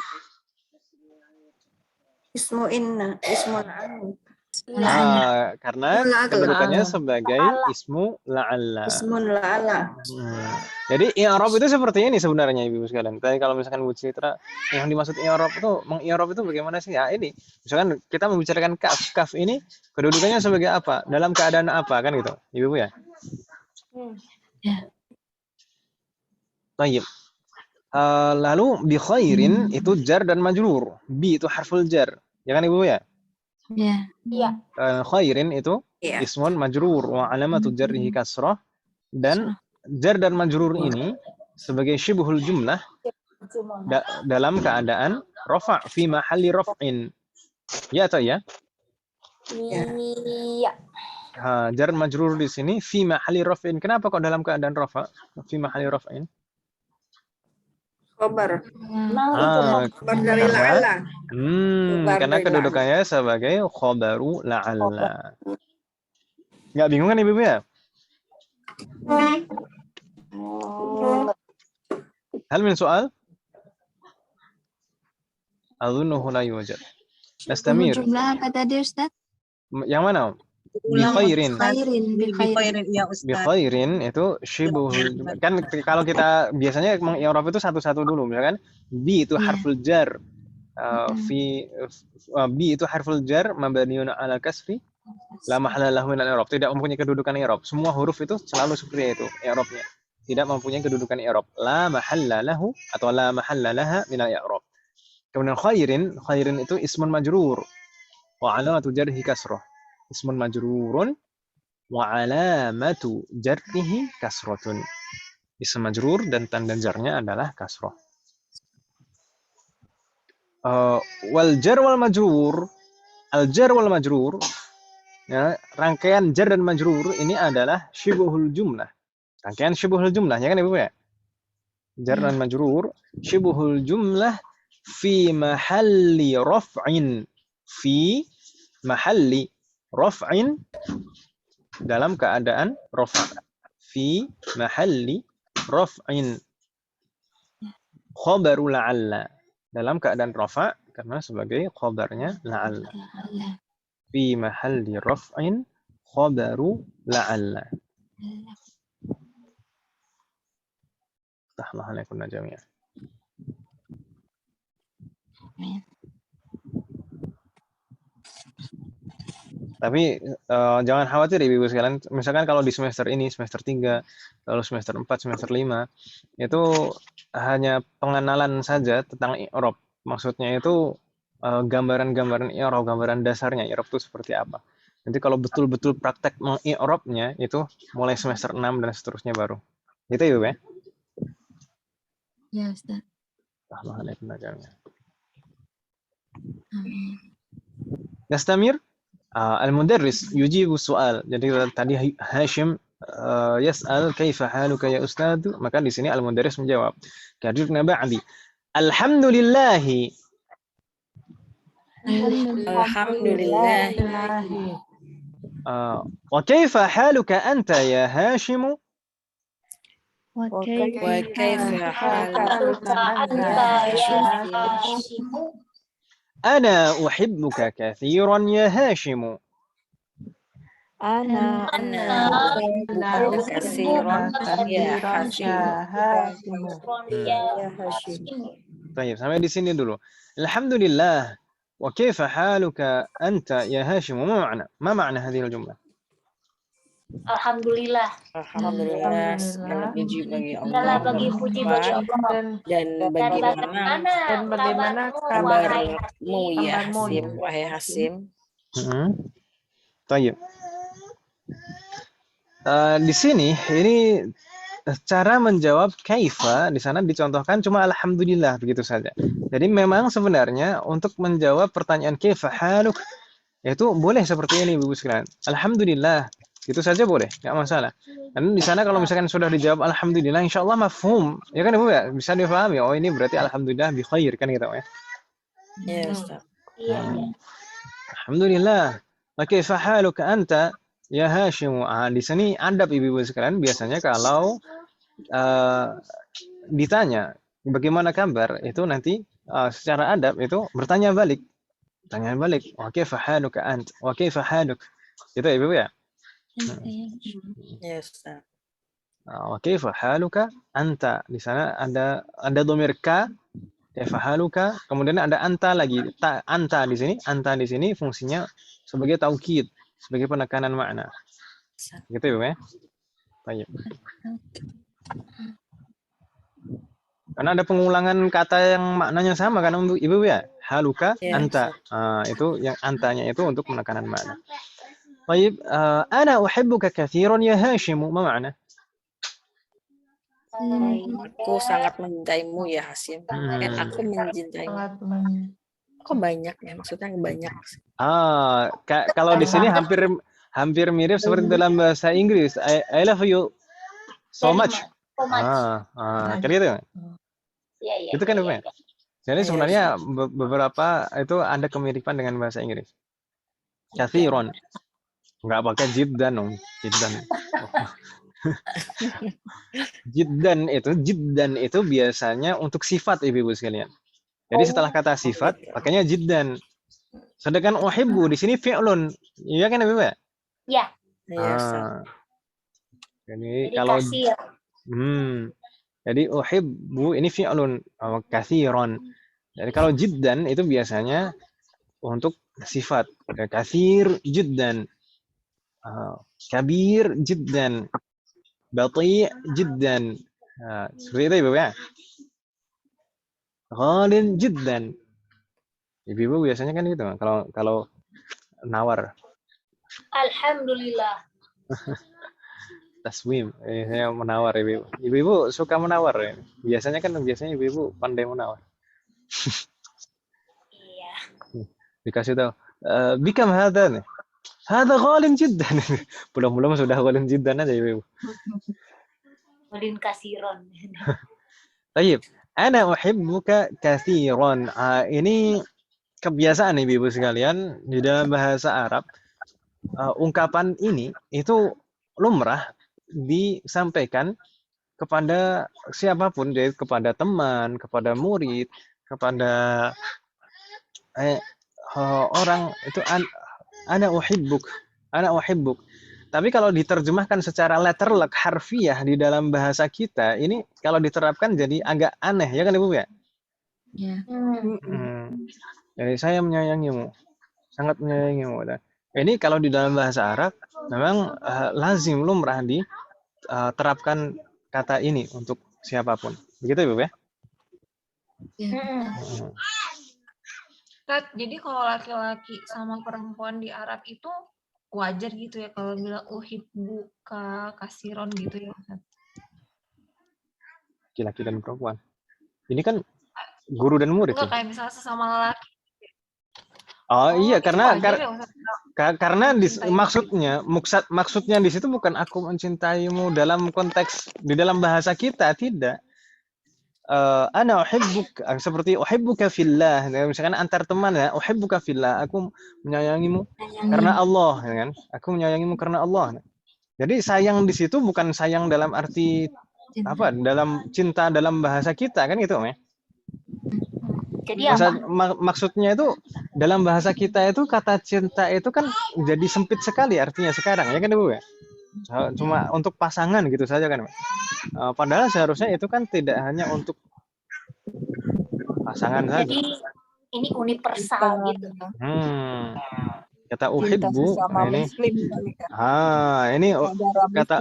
Ismu inna, ismu karena kedudukannya sebagai ismu la'alla. Ismun la'alla. Jadi i'rab itu seperti ini sebenarnya Ibu sekalian. Tapi kalau misalkan Bu Citra yang dimaksud i'rab itu, meng-i'rab itu bagaimana sih? Ya ini, misalkan kita membicarakan kaf ini kedudukannya sebagai apa? Dalam keadaan apa kan gitu. Ibu ya? Ya. Baik. Lalu bi khairin itu jar dan majrur. Bi itu harful jar. Ya kan Ibu ya? Iya. Khairin itu ismun majrur wa alamatu jarrihi kasrah, dan jar dan majrur ini sebagai syibhul jumlah dalam keadaan rafa' fi mahalli raf'in. Ya atau ya? Iya. Jar majrur di sini fi mahalli raf'in. Kenapa kok dalam keadaan rafa' fi mahalli raf'in? Khobar. Khobar dari la'alla. Karena kedudukannya sebagai khobaru la'alla. Nggak bingung kan Ibu ya? Hal min soal? Adhunnuhu la yujad. Nastamir. Jumlah apa tadi Ustaz? Yang mana? Bi khairin. Bi khairin ya Ustaz. Bi khairin itu syibhul, kan kalau kita biasanya meng-i'rab itu satu-satu dulu, misalkan bi itu harful jar. Bi itu harful jar mabniun 'ala kasri la mahalla lahu min al-i'rab, tidak mempunyai kedudukan i'rab. Semua huruf itu selalu seperti itu i'rabnya. Tidak mempunyai kedudukan i'rab. La mahalla lahu atau la mahalla laha min al-i'rab. Kemudian khairin itu ismun majrur wa 'alamatu jarhi kasrah. Ismun majrurun wa 'alamatu jarrihi kasratun. Ism majrur dan tanda jarnya adalah kasrah. Wal jar wal majrur, al jar wal majrur, ya, rangkaian jar dan majrur ini adalah syibhul jumlah. Rangkaian syibhul jumlah, ya kan Ibu ya? Jar dan majrur syibhul jumlah fi mahalli raf'in, fi mahalli raf'in, dalam keadaan rafa', fi mahalli raf'in, Khobaru la'alla. Dalam keadaan rafa karena sebagai khobarnya la'alla. Fi mahalli raf'in khobaru la'alla. Tahlah alaikum jami'an. Tapi jangan khawatir ibu-ibu sekalian, misalkan kalau di semester ini, semester 3, lalu semester 4, semester 5, itu hanya pengenalan saja tentang i'rab. Maksudnya itu gambaran-gambaran i'rab, gambaran dasarnya i'rab itu seperti apa. Nanti kalau betul-betul praktek meng-i'rabnya itu mulai semester 6 dan seterusnya baru. Gitu ya, Bu ya? Ya, Ustaz. Yastamir? Al-mudarris yujibu soal. Jadi tadi Hashim yas'al kaifa haluka ya ustad, maka di sini al-mudarris menjawab. Kadirna ba'di. Alhamdulillahi. Alhamdulillah. Wa kaifa haluka anta ya Hashim? Wa kaifa haluka anta ya Hashim? Ana uhibbuka kathiran ya Hashim. Ana uhibbuka kathiran ya Hashim. Baik, sampai di sini dulu. Alhamdulillah. Wa kaifa haluka anta ya Hashim? Ma ma'na hadhihi al-jumlah? Alhamdulillah. Alhamdulillah, segala puji bagi Segala Allah bagi puji bagi Allah. dan bagaimana kabarmu ya Hasim, wahai Hasim. Baik. Di sini ini cara menjawab kaifa di sana dicontohkan cuma alhamdulillah begitu saja. Jadi memang sebenarnya untuk menjawab pertanyaan kaifa haluk itu boleh seperti ini Ibu sekalian. Alhamdulillah. Itu saja boleh, nggak masalah. Dan di sana kalau misalkan sudah dijawab alhamdulillah, insya Allah mafhum, ya kan Ibu ya, bisa dipahami. Oh ini berarti alhamdulillah bi khair kan gitu ya. Ya Ustaz. Alhamdulillah. Wa kaifa haluka anta ya Hashim? Di sini adab Ibu sekalian biasanya kalau ditanya bagaimana kabar itu nanti secara adab itu bertanya balik. Tanya balik. Wa kaifa haluka ant? Wa kaifa haluk? Gitu ya Ibu ya. Ya Ustaz. Wa kaifa haluka anta? Di sana ada dhamir ka, kaifa haluka, kemudian ada anta lagi. Anta di sini fungsinya sebagai taukid, sebagai penekanan makna. Gitu ya, Bu ya. Baik. Karena ada pengulangan kata yang maknanya sama kan untuk Ibu ya. Haluka anta. Itu yang antanya itu untuk penekanan makna. طيب أنا أحبك كثيرا يا هاشم ما معنى؟ Aku sangat mencintaimu ya Hasim. Aku mencintaimu. Kok banyak ya? Maksudnya banyak. Kalau di sini hampir mirip seperti dalam bahasa Inggris. I love you so much. Kan gitu? Iya. Itu kan apa? Jadi sebenarnya beberapa itu ada kemiripan dengan bahasa Inggris. Kathiron. Nggak pakai jiddan dong, jiddan itu biasanya untuk sifat ibu-ibu sekalian. Jadi setelah kata sifat pakainya jiddan. Sedangkan uhibbu di sini fi'lun. Iya kan Ibu ya? Iya. Jadi kalau jadi uhibbu ini fi'lun kathiran. Jadi kalau jiddan itu biasanya untuk sifat. Kathir jiddan. Kabir jiddan, bati' jiddan. Seperti itu Ibu ya. Ghalin jiddan. Ibu biasanya kan gitu kalau nawar. Alhamdulillah. Taswim, saya menawar Ibu. Ibu suka menawar ya. Biasanya Ibu pandai menawar. Iya. Dikasih tahu, bikam hadha nih. Hada ghalin jiddan. Belum sudah ghalin jiddan aja Ibu. Ghalin kasiron. Baik. Ana uhibbuka kathiran. Ini kebiasaan Ibu sekalian di dalam bahasa Arab. Ungkapan ini itu lumrah disampaikan kepada siapapun, jadi kepada teman, kepada murid, kepada orang itu ana uhibbuk. Tapi kalau diterjemahkan secara letterlek harfiah di dalam bahasa kita, ini kalau diterapkan jadi agak aneh, ya kan Ibu ya? Ya. Jadi saya menyayangimu, sangat menyayangimu. Ini kalau di dalam bahasa Arab memang lazim lumrah diterapkan kata ini untuk siapapun. Begitu Ibu ya? Jadi kalau laki-laki sama perempuan di Arab itu wajar gitu ya kalau bilang uhibbuka kasiron gitu ya Ustaz. Laki-laki dan perempuan. Ini kan guru dan murid. Enggak kayak misalnya sesama lelaki. Oh iya, karena mencintai maksudnya di situ bukan aku mencintaimu dalam konteks di dalam bahasa kita, tidak. Ana uhibbuk, seperti uhibbuka fillah, misalkan antar teman ya, uhibbuka fillah, aku menyayangimu karena Allah, ya kan? Aku menyayangimu karena Allah. Jadi sayang di situ bukan sayang dalam arti apa? Dalam cinta dalam bahasa kita kan gitu, ya. Jadi maksudnya itu dalam bahasa kita itu kata cinta itu kan jadi sempit sekali artinya sekarang, ya kan Ibu ya? Cuma untuk pasangan gitu saja kan. Padahal seharusnya itu kan tidak hanya untuk pasangan saja. Jadi ini universal gitu. Kata uhibbu ini. Ini kata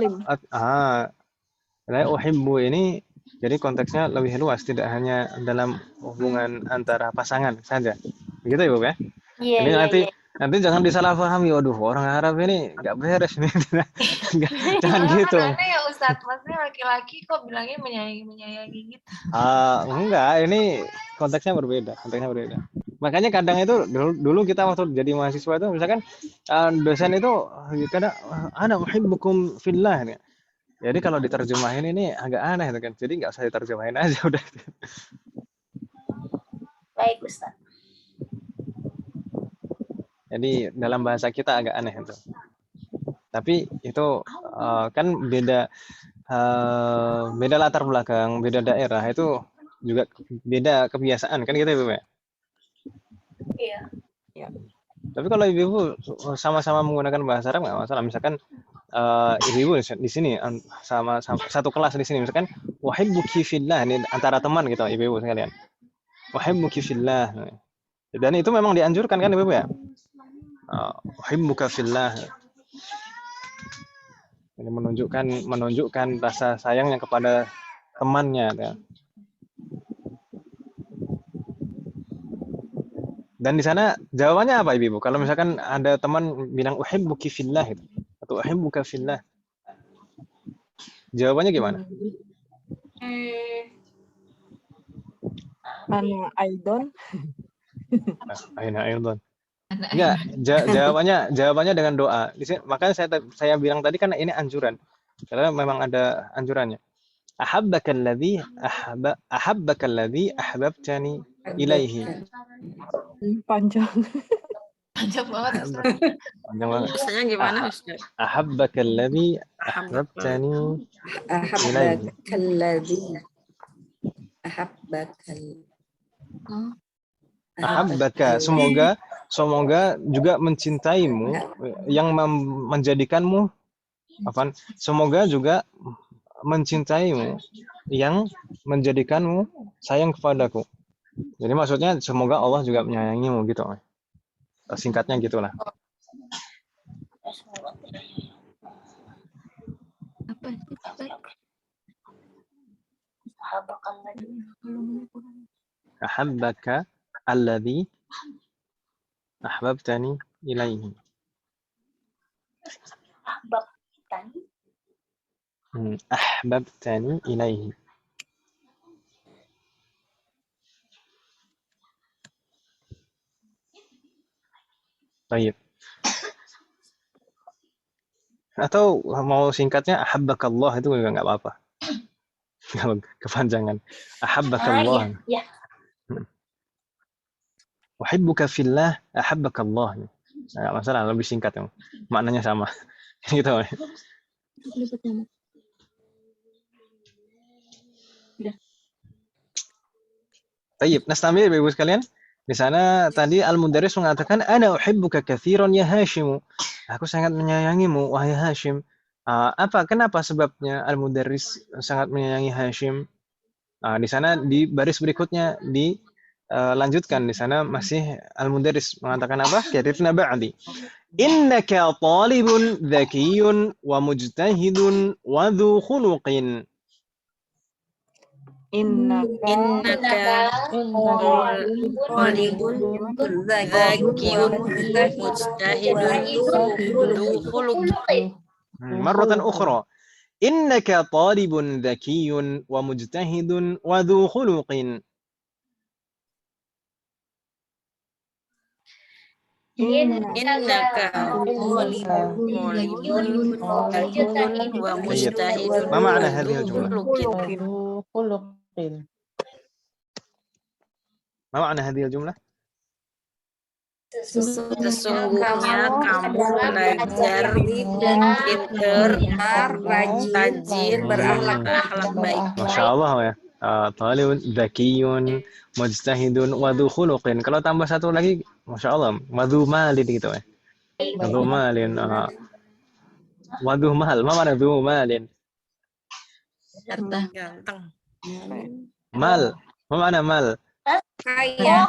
uhibbu ini jadi konteksnya lebih luas, tidak hanya dalam hubungan antara pasangan saja. Begitu Ibu ya? Iya, ini nanti jangan disalahpahami. Waduh, orang Arab ini nggak beres nih. Jangan gitu. Aneh ya Ustadz, maksudnya laki-laki kok bilangnya menyayangi gitu. Enggak, ini konteksnya berbeda. Makanya kadang itu dulu kita waktu jadi mahasiswa itu misalkan dosen itu kadang ana uhibbukum fillah nih. Jadi kalau diterjemahin ini agak aneh kan. Jadi nggak usah diterjemahin aja udah. Baik Ustaz. Jadi dalam bahasa kita agak aneh itu. Tapi itu kan beda latar belakang, beda daerah, itu juga beda kebiasaan kan gitu Ibu ya? Iya. Tapi kalau ibu sama-sama menggunakan bahasa Arab nggak masalah. Misalkan ibu-ibu di sini sama satu kelas di sini, misalkan wahibbuki fillah, ini antara teman gitu ibu-ibu sekalian. Wahibbuki fillah. Dan itu memang dianjurkan kan ibu ya? Uhibbuka fillah. Ini menunjukkan rasa sayangnya kepada temannya ya. Dan di sana jawabannya apa ibu? Kalau misalkan ada teman bilang uhibbuki fillah itu atau uhibbuka fillah, jawabannya gimana? Ana aidon. Aina aidon. Enggak, jawabannya dengan doa. Makanya saya bilang tadi kan ini anjuran. Karena memang ada anjurannya. Ahabbakal ladzi ahbabtani ilaihi. Panjang. Panjang banget. Panjang banget. Maksudnya gimana Ustaz? Ahabbakal ladzi ahbabtani ilaihi. Ahabbaka, semoga juga mencintaimu, yang menjadikanmu semoga juga mencintaimu yang menjadikanmu sayang kepadaku. Jadi maksudnya semoga Allah juga menyayangimu gitu. Singkatnya gitulah. Ahabbaka alladhi ahbabtani ilaihi. Ahbabtani ilaihi. Baik. Atau mau singkatnya ahabbakallah itu juga nggak apa-apa. Kalau kepanjangan. Ahabbakallah. Iya. Uhibbuka fillah ahabbakallah. Nggak masalah, lebih singkat ya. Maknanya sama. Gitu. Tayyib, nastamir Ibu sekalian. Di sana tadi Al-Mudarris mengatakan ana uhibbuka katsiran ya Hashim. Aku sangat menyayangimu wahai Hashim. Kenapa sebabnya Al-Mudarris sangat menyayangi Hashim? Di sana di baris berikutnya dilanjutkan di sana masih Al-Mudarris mengatakan apa? Karirna ba'di. Innaka talibun dhakiyyun wa mujtahidun wa dhu khuluqin. Innaka talibun zakiyun mujtahidun dhu khuluqin. Marratan ukhra. Innaka talibun dhakiyyun wa mujtahidun wa dhu khuluqin. Innaka talibun zakiyun wa mujtahidun Ma ma'na wa hadhihi dhu al-jumlah? khuluqin. Ma ma'na hadhihi al-jumlah? Sesungguhnya kamu belajar pinter, rajin, berakhlak baik. Masya Allah ya. Talibun zakiyun mujtahidun wa dhu khuluqin. Kalau tambah satu lagi, Masya Allah, wadhu malin gitu ya. Wadhu malin. Wadhu mal. Ma mana dhu malin? Ganteng. Mal. Ma mana mal? Kaya.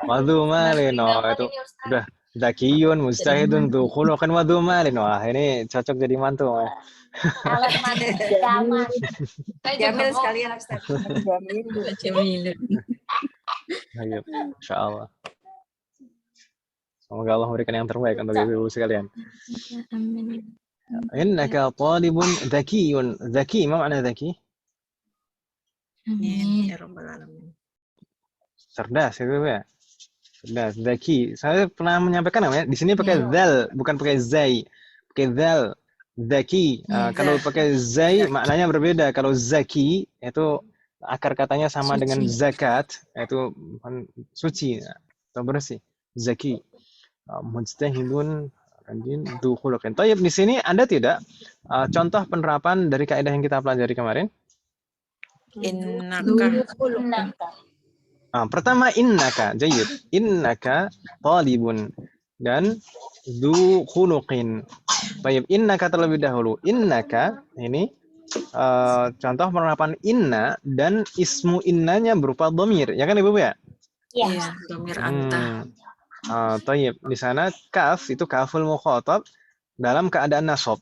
Wadhu malin. Itu udah. Zakiyun, mujtahidun, dhu khuluqin, wadhu malin. Wah, ini cocok jadi mantu ya. Calon mantu idaman. Jamil sekalian Ustaz. Baik, Masya Allah. Semoga Allah memberikan yang terbaik untuk ibu-ibu sekalian. Innaka talibun dzakiyun. Dzaki, ma makna dzaki? Ya Rabbal Alamin. Cerdas itu ya. Cerdas, dzaki. Saya pernah menyampaikan namanya. Di sini pakai zal, bukan pakai zai. Pakai zal. Dzaki. Kalau pakai zai maknanya berbeda. Kalau zaki itu akar katanya sama dengan zakat, yaitu suci atau bersih. Zaki. Mujtahidun rajin dhu khuluqin. Thayyib, di sini ada tidak contoh penerapan dari kaidah yang kita pelajari kemarin? Innaka. Pertama innaka, jayyid. Innaka talibun dan dhu khuluqin. Baik, innaka terlebih dahulu. Innaka ini contoh penerapan inna dan ismu innanya berupa dhamir, ya kan Ibu ya? Iya, dhamir anta. Tayyib, di sana kaf itu kaful mukhatab dalam keadaan nasab.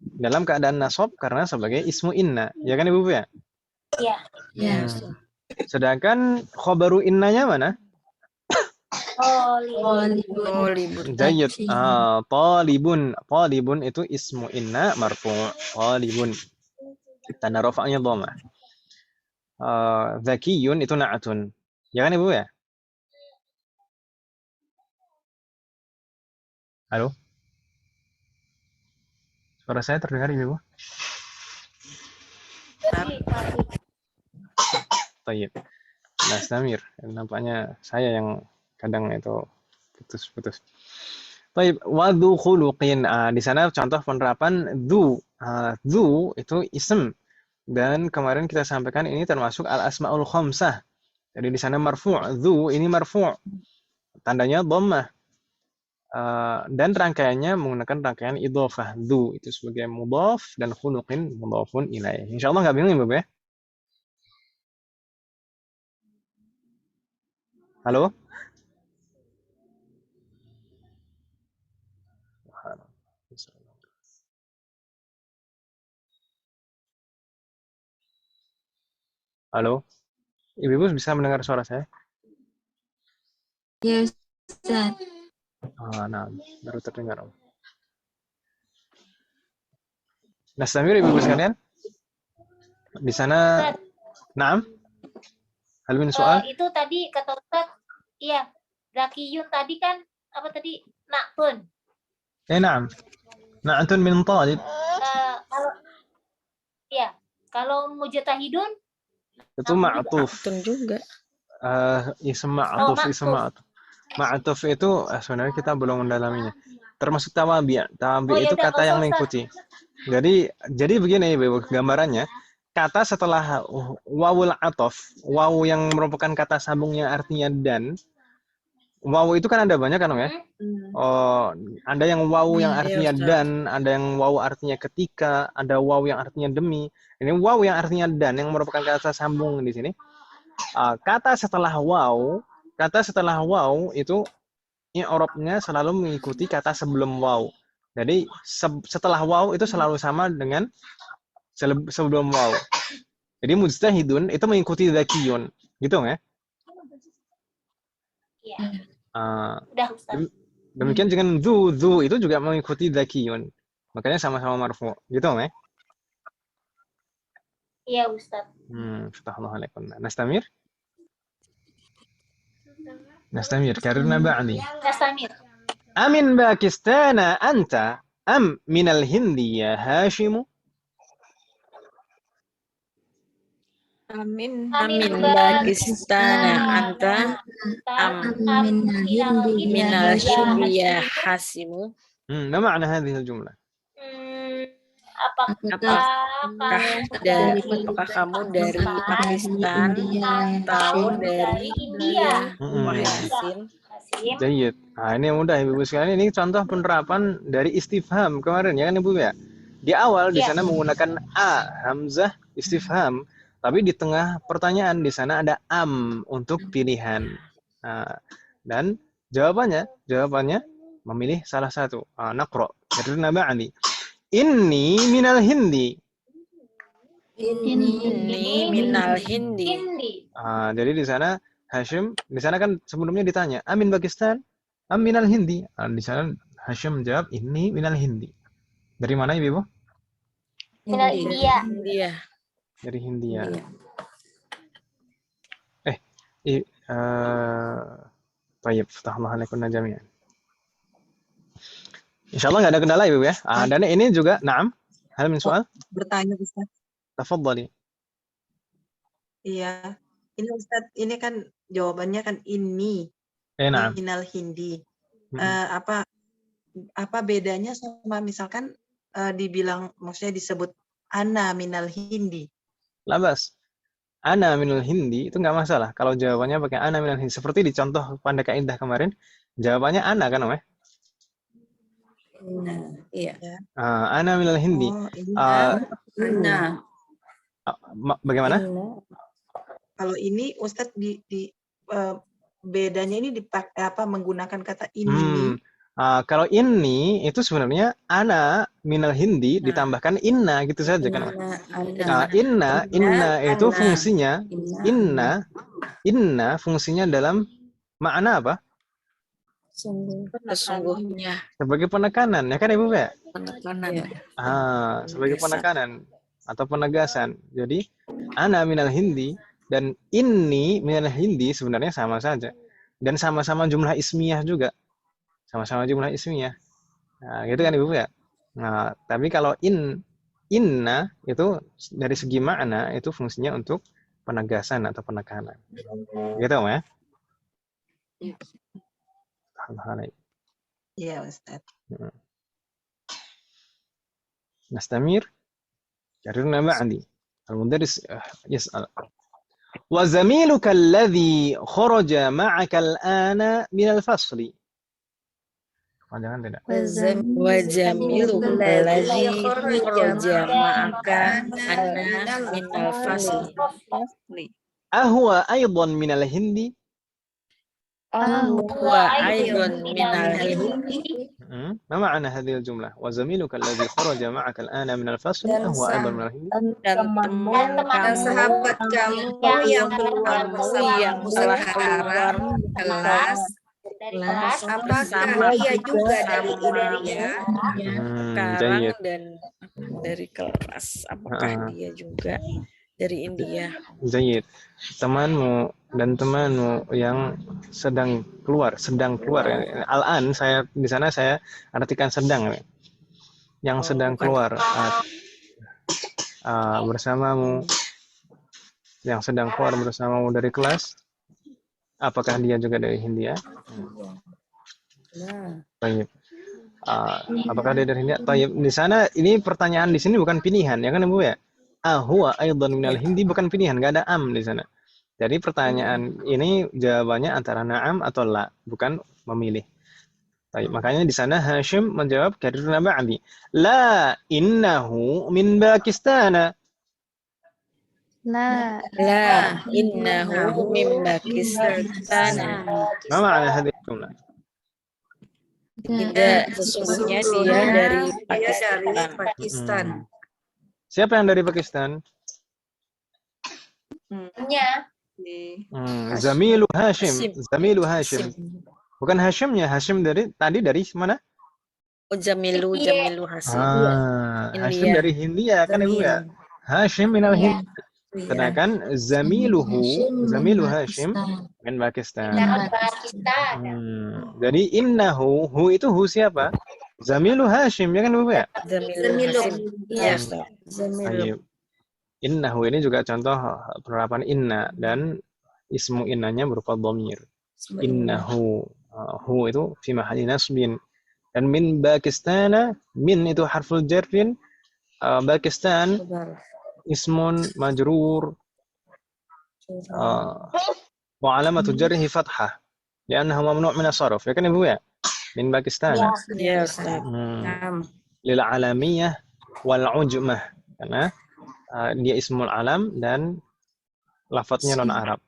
Dalam keadaan nasab karena sebagai ismu inna, ya kan Ibu ya? Iya. Iya. Sedangkan khobaru innanya mana? Talibun. Jayyid. Talibun. Talibun itu ismu inna marfu'. Talibun. Tanda rafa'nya dhamma. Zakiyun itu na'atun. Ya kan Ibu ya? Halo? Suara saya terdengar Ibu? Tayyib. Nastamir. Nampaknya saya yang kadang itu putus-putus. Tayyib. Wadhu khuluqin. Di sana contoh penerapan dhu. Dhu itu ism. Dan kemarin kita sampaikan ini termasuk al-asma'ul khamsah. Jadi di sana marfu'. Dhu ini marfu'. Tandanya dhammah. Dan rangkaiannya menggunakan rangkaian idhofah. Dhu itu sebagai mudhaf dan khuluqin mudhafun ilaih. Insyaallah nggak bingung Ibu ya? Halo? Halo? Ibu bisa mendengar suara saya? Ya, Ustaz. Nah, baru terdengar. Nastamir Ibu sekalian? Di sana, naam? Hal min soal? Itu tadi kata Ustaz, iya, zakiyun tadi kan apa tadi? Na'tun. Naam. Na'tun min talib. Kalau iya, kalau mujtahidun itu ma'tuf. juga. Ism ma'tuf, ism ma'tuf. Ma'tuf itu sebenarnya kita belum mendalaminya. Termasuk tawabi'. Tawabi' itu kata yang mengikuti. Jadi begini Ibu gambarannya. kata setelah wawul atof, wawu yang merupakan kata sambungnya artinya dan. Wawu itu kan ada banyak kan, ya? Oh, ada yang wawu yang artinya dan, ada yang wawu artinya ketika, ada wawu yang artinya demi. Ini wawu yang artinya dan yang merupakan kata sambung di sini. Kata setelah wawu itu i'rabnya selalu mengikuti kata sebelum wawu. Jadi setelah wawu itu selalu sama dengan sebelum wawu. Jadi mujtahidun itu mengikuti zakiyun, gitu ya? Iya. Udah Ustaz. Demikian dengan dzu itu juga mengikuti zakiyun. Makanya sama-sama marfu, gitu ya? Iya Ustaz. Alaikum. Nastamir karena ba'di. Nastamir. Amin Pakistana anta am minal Hindi ya Hashimu? Amin. Pakistana anta am minal Hindi ya Hasimu. ما معنى هذه الجملة؟ Apakah kamu dari Pakistan atau dari India? Hasim. Jayid. Nah, ini mudah Ibu sekalian, ini contoh penerapan dari istifham kemarin ya kan Ibu ya. Di awal di sana menggunakan hamzah istifham, tapi di tengah pertanyaan di sana ada untuk pilihan. Nah, dan jawabannya memilih salah satu. Naqra. Karena ba'di. Inni minal Hindi. Ini minal Hindi. Jadi di sana Hashim, di sana kan sebelumnya ditanya, Amin Pakistan, am minal Hindi. Di sana Hashim menjawab, ini minal Hindi. Dari mana Ibu? Minal India. Dari Hindia. Baik, Fatahullah alaikunna jami'an. Insyaallah nggak ada kendala Ibu ya. Dan ini juga, na'am. Hal min soal? Bertanya Ustaz. Tafadhali. Iya. Ini Ustaz, ini kan jawabannya kan ini. Na'am. Minal Hindi. Apa bedanya sama misalkan dibilang, maksudnya disebut ana minal Hindi? Labas. Ana minal Hindi itu nggak masalah. Kalau jawabannya pakai ana minal Hindi. Seperti di contoh Pandai Kaidah kemarin, jawabannya ana kan, Om? Iya. Ana minal Hindi. Ana. Bagaimana? Kalau ini Ustadz bedanya ini dipakai menggunakan kata ini. Kalau ini itu sebenarnya ana minal Hindi ditambahkan inna gitu saja kan. Inna itu fungsinya inna fungsinya dalam makna apa? Sesungguhnya. Sebagai penekanan ya kan Ibu ya? Penekanan. Sebagai penekanan atau penegasan. Jadi ana minal Hindi dan inni minal Hindi sebenarnya sama saja. Dan sama-sama jumlah ismiyah juga. Sama-sama jumlah ismiyah. Nah, gitu kan Ibu ya? Nah, tapi kalau inna itu dari segi makna itu fungsinya untuk penegasan atau penekanan. Gitu ya? Iya, Ustaz. نستمر كررنا بعدي المدرس يسأل وزميلك الذي خرج معك الآن من الفصل jangan tidak وزميلك الذي خرج معك من الفصل أهو أيضا من الهند هو أيضا من الهند. ما معنى هذه الجملة؟ وزميلك الذي خرج معك الآن من الفصل هو أيضا من الهند. Dan sahabat kamu yang telah keluar kelas, apakah dia juga dari India? Sekarang dan dari kelas, apakah dia juga dari India? Jayid. Temanmu yang sedang keluar ya. Al-an saya di sana saya artikan sedang ya. Yang sedang keluar bersamamu, yang sedang keluar bersamamu dari kelas, apakah dia juga dari Hindia? Baik. Apakah dia dari Hindia? Baik. Di sana ini pertanyaan di sini bukan pilihan ya kan Ibu ya? Ahuwa aidan minal hindi bukan pilihan, nggak ada am di sana. Jadi pertanyaan ini jawabannya antara na'am atau la, bukan memilih. Baik, makanya di sana Hashim menjawab karirna ba'di. La innahu min Pakistan. La. La innahu min Pakistan. Ma ma'na hadhihi al-jumlah? Tidak, sesungguhnya dia dari Pakistan. Siapa yang dari Pakistan? Nya. Zamilu Hashim. Zamilu Hashim. Bukan Hashimnya, Hashim dari mana? Oh, Jamilu Hashim. Hashim dari Hindia kan Ibu ya? Hashim minal Hindi. Sedangkan Zamilu Hashim min Pakistan. Jadi innahu, hu itu hu siapa? Zamilu Hashim, ya kan Ibu ya? Zamilu Hashim. Iya, Ustaz. Zamilu. Innahu ini juga contoh penerapan inna dan ismu innanya berupa dhamir. Innahu, hu itu fi mahalli nasbin. Dan min Pakistan, min itu harful jarrin, Pakistan ismun majrur wa alamatu jarrihi fathah li'annahu mamnu' min as-sarf. Ya kan Ibu ya? Min Pakistan. Ya, Ustaz. Lil alamiyah wal ujmah. Karena dia ismul alam dan lafadznya non Arab.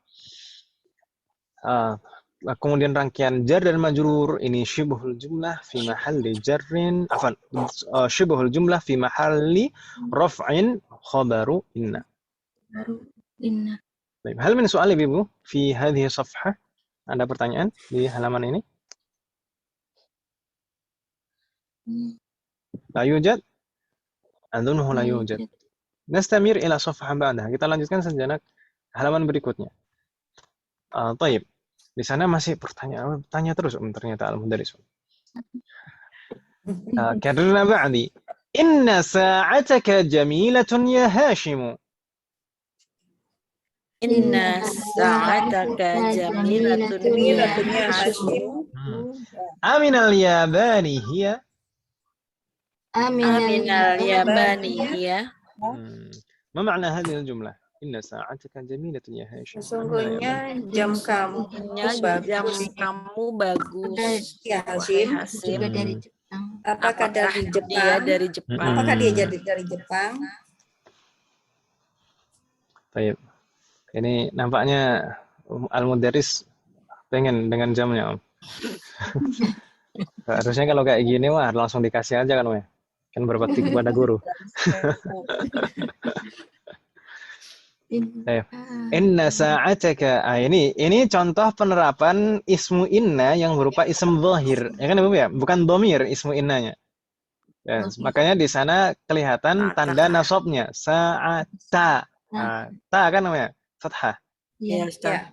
Kemudian rangkaian jar dan majrur ini syibhul jumlah fi mahalli jarrin syibhul jumlah fi mahalli raf'in khabaru inna. Baik, hal min soal Ibu fi hadhihi safhah? Ada pertanyaan di halaman ini? La yujad? Adunhu la yujad. Nastamir ila safhah ba'daha. Kita lanjutkan sejenak halaman berikutnya. Taib. Di sana masih tanya terus ternyata al-mudarris. Karena ba'di. Inna sa'ataka jamilatun ya Hashim. Inna sa'ataka jamilatun ya Hashim. Aminal yabani hiya. Aminal yabani hiya. Ma makna hadhihi al-jumlah? Inna sa'ataka jamilatun ya Hashim. Sesungguhnya jam kamu bagus. Ya, Hashim. Juga dari Jepang. Apakah dari Jepang? Dia dari Jepang. Apakah dia jadi dari Jepang? Baik. Ini nampaknya al-mudarris pengen dengan jamnya, Om. Harusnya kalau kayak gini wah langsung dikasih aja kan, Om. Kan berbakti kepada guru. Inna sa'ataka. Ini contoh penerapan ismu inna yang berupa ism zahir. Ya kan Ibu ya? Bukan dhamir ismu innanya. Ya, makanya di sana kelihatan tanda nasabnya. Sa'ata. Ta kan namanya? Fathah. Iya, Ustaz.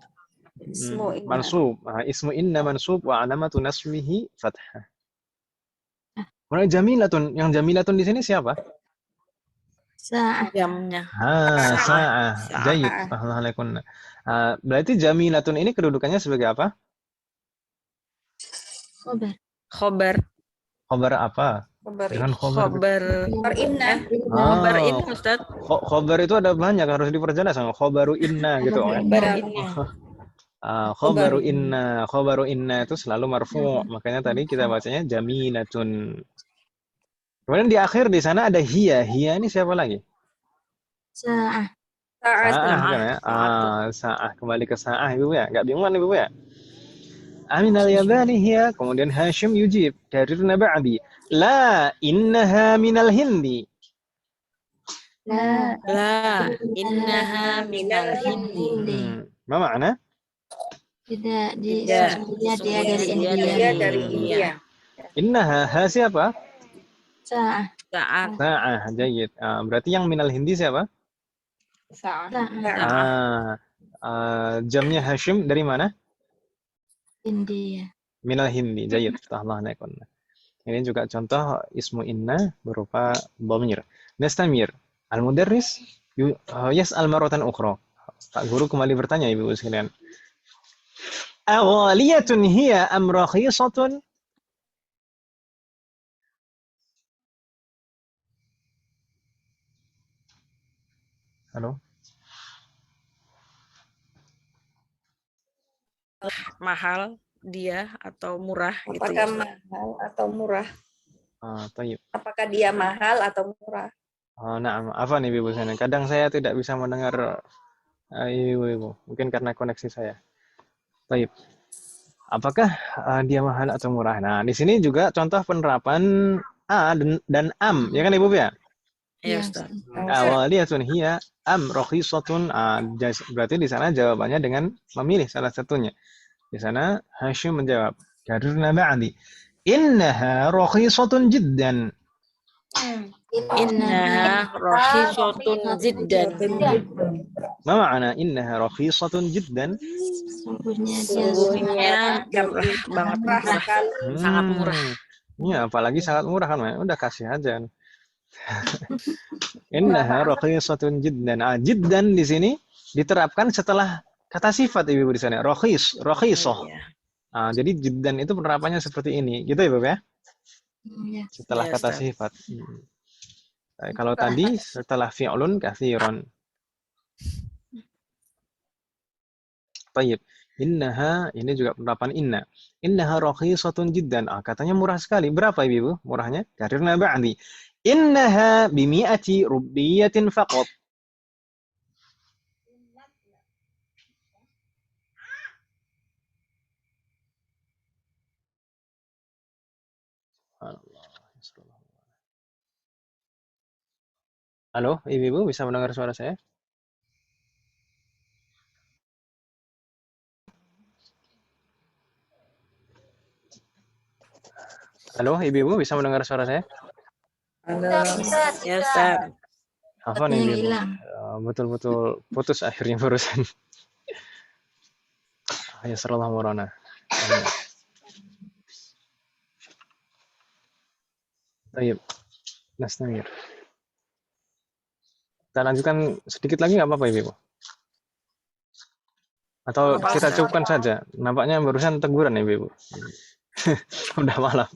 Mansub. Ismu inna mansub wa alamatu nasbihi fathah. Mana jamilatun? Yang jamilatun di sini siapa? Sa'ah. Jamnya. Sa'ah. Jayyid. Alhamdulillah. Berarti jamilatun ini kedudukannya sebagai apa? Khobar. Khobar apa? Dengan khobar. Khobar inna. Khobar inna, Ustaz. Khobar itu ada banyak, harus diperjelas. Khobaru inna gitu. Khobaru inna itu selalu marfu'. Makanya tadi kita bacanya jamilatun. Kemudian di akhir di sana ada hiya. Hiya ini siapa lagi? Sa'ah. Sa'ah kan ya? Sa'ah. Kembali ke Sa'ah Ibu ya. Enggak bingung kan Ibu ya? Aminal yabani hiya. Kemudian Hashim yujib. Karirna ba'di. La innaha minal hindi. La innaha minal hindi. Ma makna? Tidak, sesungguhnya dia dari India. Dia dari India. Innaha ha siapa? Sa'ah. Sa'ah, jayyid. Berarti yang minal hindi siapa? Sa'ah. Jamnya Hashim dari mana? India. Minal hindi, jayyid. Allah naikun. Ini juga contoh ismu inna berupa dhamir. Nastamir. Al-mudarris yas'al maratan ukhra. Pak guru kembali bertanya Ibu sekalian. Aghaliyatun hiya am rakhisatun? Halo? Mahal dia atau murah gitu Apakah ya. mahal atau murah? Tayyib. Apakah dia mahal atau murah? Nah, apa nih Ibu sana? Kadang saya tidak bisa mendengar Ibu. Mungkin karena koneksi saya. Tayyib. Apakah dia mahal atau murah? Nah, di sini juga contoh penerapan a dan am, ya kan Ibu ya? Iya, Iya, Ustaz. Awaliyatun hiya am rakhisatun. Berarti di sana jawabannya dengan memilih salah satunya. Di sana Hashim menjawab, "Karirna ba'di. Innaha rakhisatun jiddan." Innaha rakhisatun jiddan. Ma ma'ana innaha rakhisatun jiddan? sungguhnya dia Sungguhnya murah banget, Murah murah. sekali. Sangat murah. Ya, apalagi sangat murah kan, udah kasih aja. Innaha rakhisatun jiddan. Jiddan di sini diterapkan setelah kata sifat Ibu di sana. Rakhisah. Iya. Jadi jiddan itu penerapannya seperti ini, gitu ya, Ibu ya? Iya. Setelah Iya, kata Ustaz. sifat. Kalau tadi setelah fi'lun katsiran. Tayyib. Innaha, ini juga penerapan inna. Innaha rakhisatun jiddan. Katanya murah sekali. Berapa Ibu murahnya? Karirna ba'di. Innaha bimi'ati rubbiyatin faqat. Halo, Ibu bisa mendengar suara saya? Halo, Ibu bisa mendengar suara saya? Halo. Ya, Ustaz. Apa nih Ibu? Hilang. Betul-betul putus akhirnya barusan. Ya sallallahu warana. Baik. Nastamir. Kita lanjutkan sedikit lagi nggak apa-apa Ibu? Atau Apa, kita Ustaz? cukupkan saja? Nampaknya barusan teguran ya Ibu. Udah malam.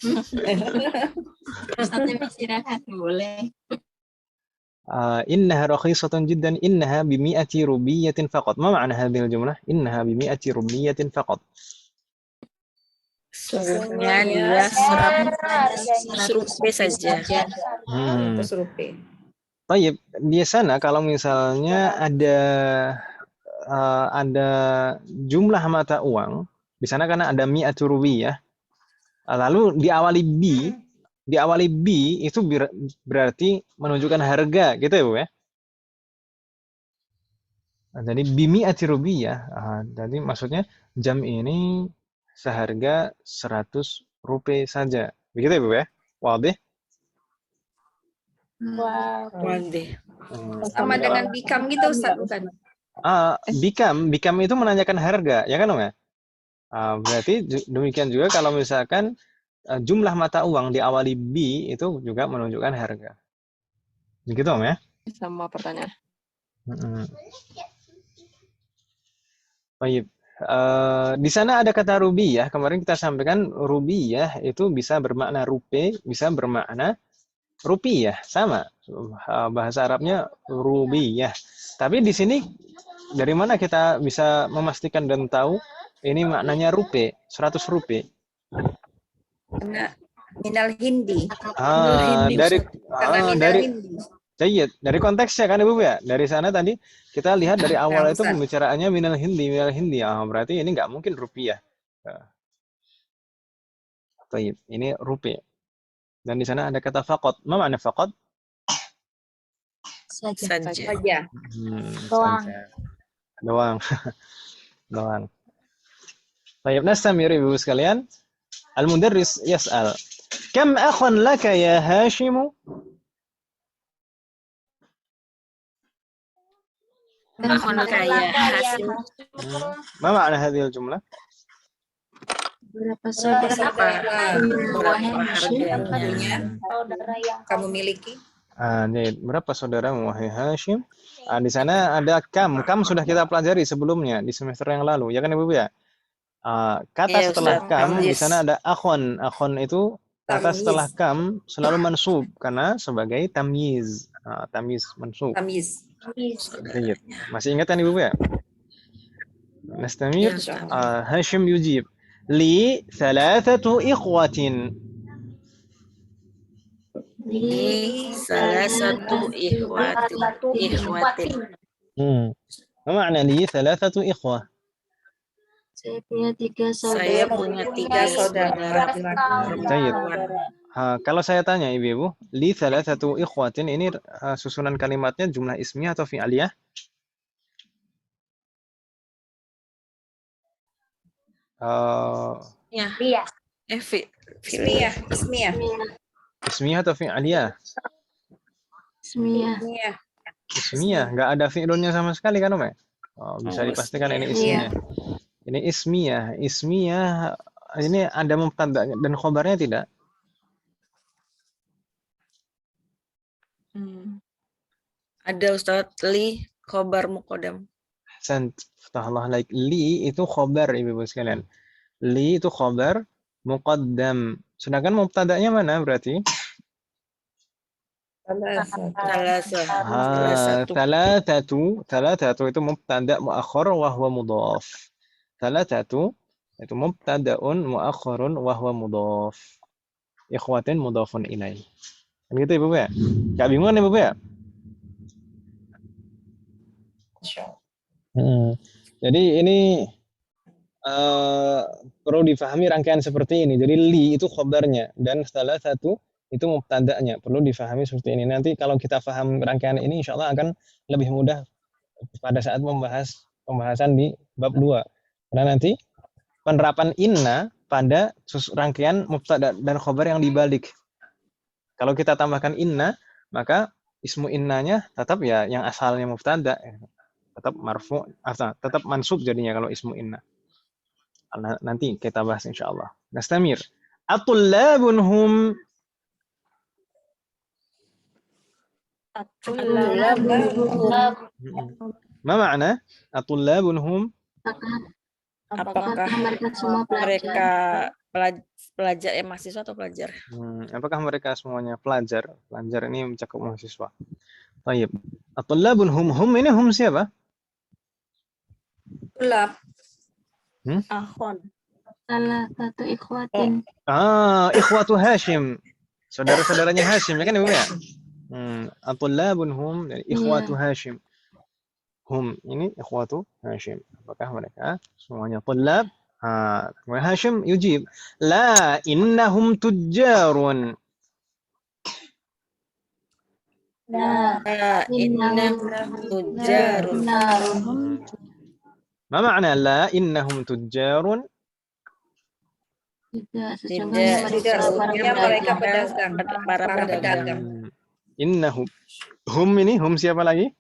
Terus nanti istirahat boleh. Innaha rakhisatun jiddan innaha bimi'ati rubiyatin faqat. Ma ma'na hadhil jumlah? Innaha bimi'ati rubiyatin faqat. Sungguhnya dia 100 rupiah saja. 100 rupiah. Baik, di sana kalau misalnya ada jumlah mata uang, di sana karena ada mi'atu ruwiyah, lalu diawali B itu berarti menunjukkan harga, gitu ya Bu ya? Jadi bimi'ati ruwiyah, jadi maksudnya jam ini seharga 100 rupiah saja. Begitu ya Bu ya? Wadih? Wadih. Sama dengan bikam gitu Ustaz, bukan? Bikam itu menanyakan harga, ya kan Om ya? Berarti demikian juga kalau misalkan jumlah mata uang diawali B itu juga menunjukkan harga. Begitu Om ya? Sama pertanyaan. Baik. Di sana ada kata rubiyah. Kemarin kita sampaikan rubiyah itu bisa bermakna rupiah, bisa bermakna rupiah, sama. Bahasa Arabnya rubiyah. Tapi di sini dari mana kita bisa memastikan dan tahu ini maknanya rupiah, 100 rupiah? Minal Hindi. Dari konteksnya kan Ibu ya. Dari sana tadi kita lihat dari awal itu pembicaraannya minal hindi. Berarti ini nggak mungkin rupiah. Ini rupiah. Dan di sana ada kata faqat. Ma makna faqat? Saja. Doang. Baik, nastamir Ibu sekalian. Al-mudarris yas'al. Kam akhan laka ya Hashim? Akhan laka ya Hashim. Ma makna hadhil jumlah? Berapa saudara harganya saudara yang kamu miliki? Berapa saudara wahai Hashim? Di sana ada kam. Kam sudah kita pelajari sebelumnya di semester yang lalu, ya kan Ibu ya? Kata setelah kam di sana ada akhon. Akhon itu kata setelah kam selalu mansub karena sebagai tamyiz. Tamyiz mansub. Tamyiz. Jayyid. Masih ingat kan Ibu ya? Nastamir. Hashim yujib. Li thalathatu ikhwatin. Li salah satu ikhwatin. Ma makna li thalathatu ikhwah? Saya punya 3 saudara. Saya punya 3 saudara perempuan. Kalau saya tanya Ibu, li thalathatu ikhwatin ini susunan kalimatnya jumlah ismiyah atau fi'aliyah? Iya. Ismiyah. Ismiyah atau fi'aliyah? Ismiyah. Ismiyah, nggak ada fi'lunnya sama sekali kan Om ya? Bisa dipastikan ini ismiyah. Ini ismiyah. Ismiyah ini ada mubtada dan khobarnya tidak? Ada Ustadz, li khobar muqaddam. Fatahullah alaik. Li itu khobar Ibu sekalian. Li itu khobar muqaddam. Sedangkan mubtadanya mana berarti? Thalathatu itu mubtada muakhar wa huwa mudhaf. Thalathatu itu mubtada'un muakharun wa huwa mudhaf. Ikhwatin mudhafun ilaih. Begitu Ibu ya? Enggak bingung Ibu ya? Jadi ini perlu difahami rangkaian seperti ini. Jadi li itu khobarnya dan salah satu itu mubtada'nya. Perlu difahami seperti ini. Nanti kalau kita paham rangkaian ini insya Allah akan lebih mudah pada saat pembahasan di bab 2. Karena nanti penerapan inna pada rangkaian mubtada dan khobar yang dibalik. Kalau kita tambahkan inna, maka ismu innanya tetap ya yang asalnya mubtada, tetap marfu, tetap mansub jadinya kalau ismu inna. Nanti kita bahas insyaallah. Nastamir. Atullabun hum Ma makna atullabun hum? Apakah mereka pelajar mahasiswa atau pelajar? Apakah mereka semuanya pelajar? Pelajar ini mencakup mahasiswa. Baik. Atullabun hum ini hum siapa? Tulab. Akhon. Salah satu ikhwatin. Ikhwatu Hashim. Saudara-saudaranya Hashim ya kan Ibu ya? Atullabun hum ikhwatu Hashim. Hum ini ikhwatu Hashim. Apakah mereka semuanya tullab? Hashim yujib. La innahum tujjarun. La innahum tujjarun. Ma makna la innahum tujjarun? Tidak, mereka pedagang, para pedagang. Innahum. Hum ini hum siapa lagi?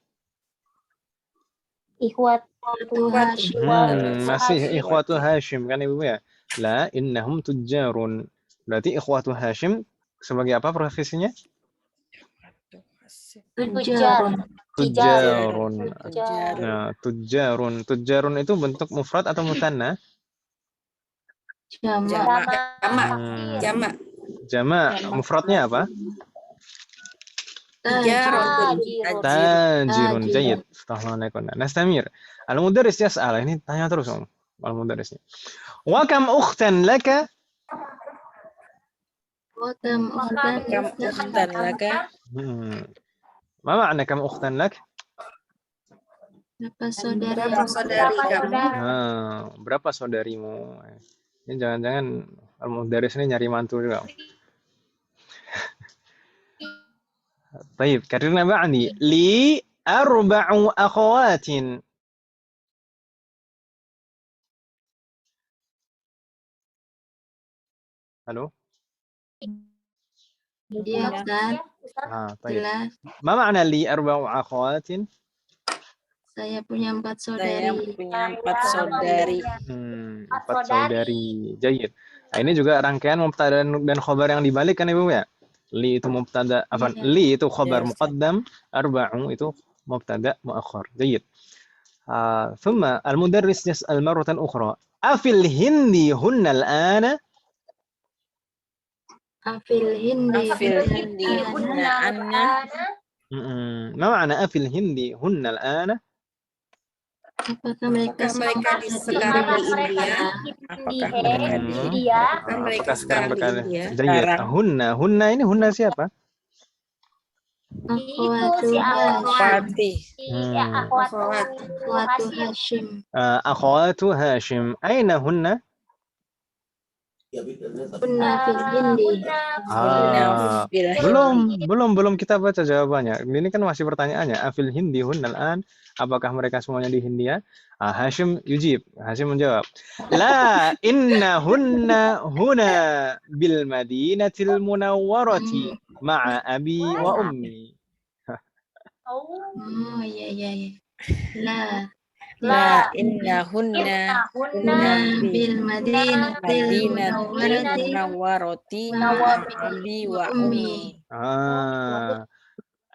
Ikhwatu Hashim. Masih ikhwatu Hashim kan Ibu ya? La innahum tujjarun. Berarti ikhwatu Hashim sebagai apa profesinya? Tujjarun. Nah, tujjarun. Tujjarun itu bentuk mufrad atau musanna? Jama'. Mufradnya apa? Tajirun. Jayyid. Nastamir. Al-mudarris yas'al. Ini tanya terus Om. Al-mudarrisnya. Wa kam ukhtan laka? Ma makna kam ukhtan lak? Berapa saudari kamu? Berapa saudarimu? Ini jangan-jangan al-mudarris ini nyari mantu juga. Baik, karirna ba'di. Li arba'u akhawatin. Halo? Iya kan? Jelas. Ma makna li arba'u akhawatin? Saya punya 4 saudari. Empat saudari. Jayyid. Nah, ini juga rangkaian mubtada dan khobar yang dibalik kan Ibu ya? Li itu mubtada, li itu khobar muqaddam, arba'u itu mubtada muakhar. Jayyid. ثم المدرس يسأل مرة أخرى أفي الهند هن الآن؟ Afil hindi hunna ما معنى أفي الهندي هن الآن؟ Apakah mereka Apakah mereka sekarang di India? Apakah mereka di India? Apakah mereka Apakah sekarang sekarang di berkata India? Jayyid. Sekarang Hunna ini hunna siapa? Itu si Fatih. ya akhwatu Akhwatu Hashim. Hashim. Akhwatu Hashim. Aina hunna? Kunna fil Hindi. Ah, Bila belum kita baca jawabannya. Ini kan masih pertanyaannya. Afil Hindi hunnal an. Apakah mereka semuanya di Hindia? Hashim yujib. Hashim menjawab. La inna hunna huna bil madinatil munawwarati ma'a abi wa ummi. Oh iya. la innahunna Bil Madinatil Madinatil Munawwarati Munawwarati abi wa ummi.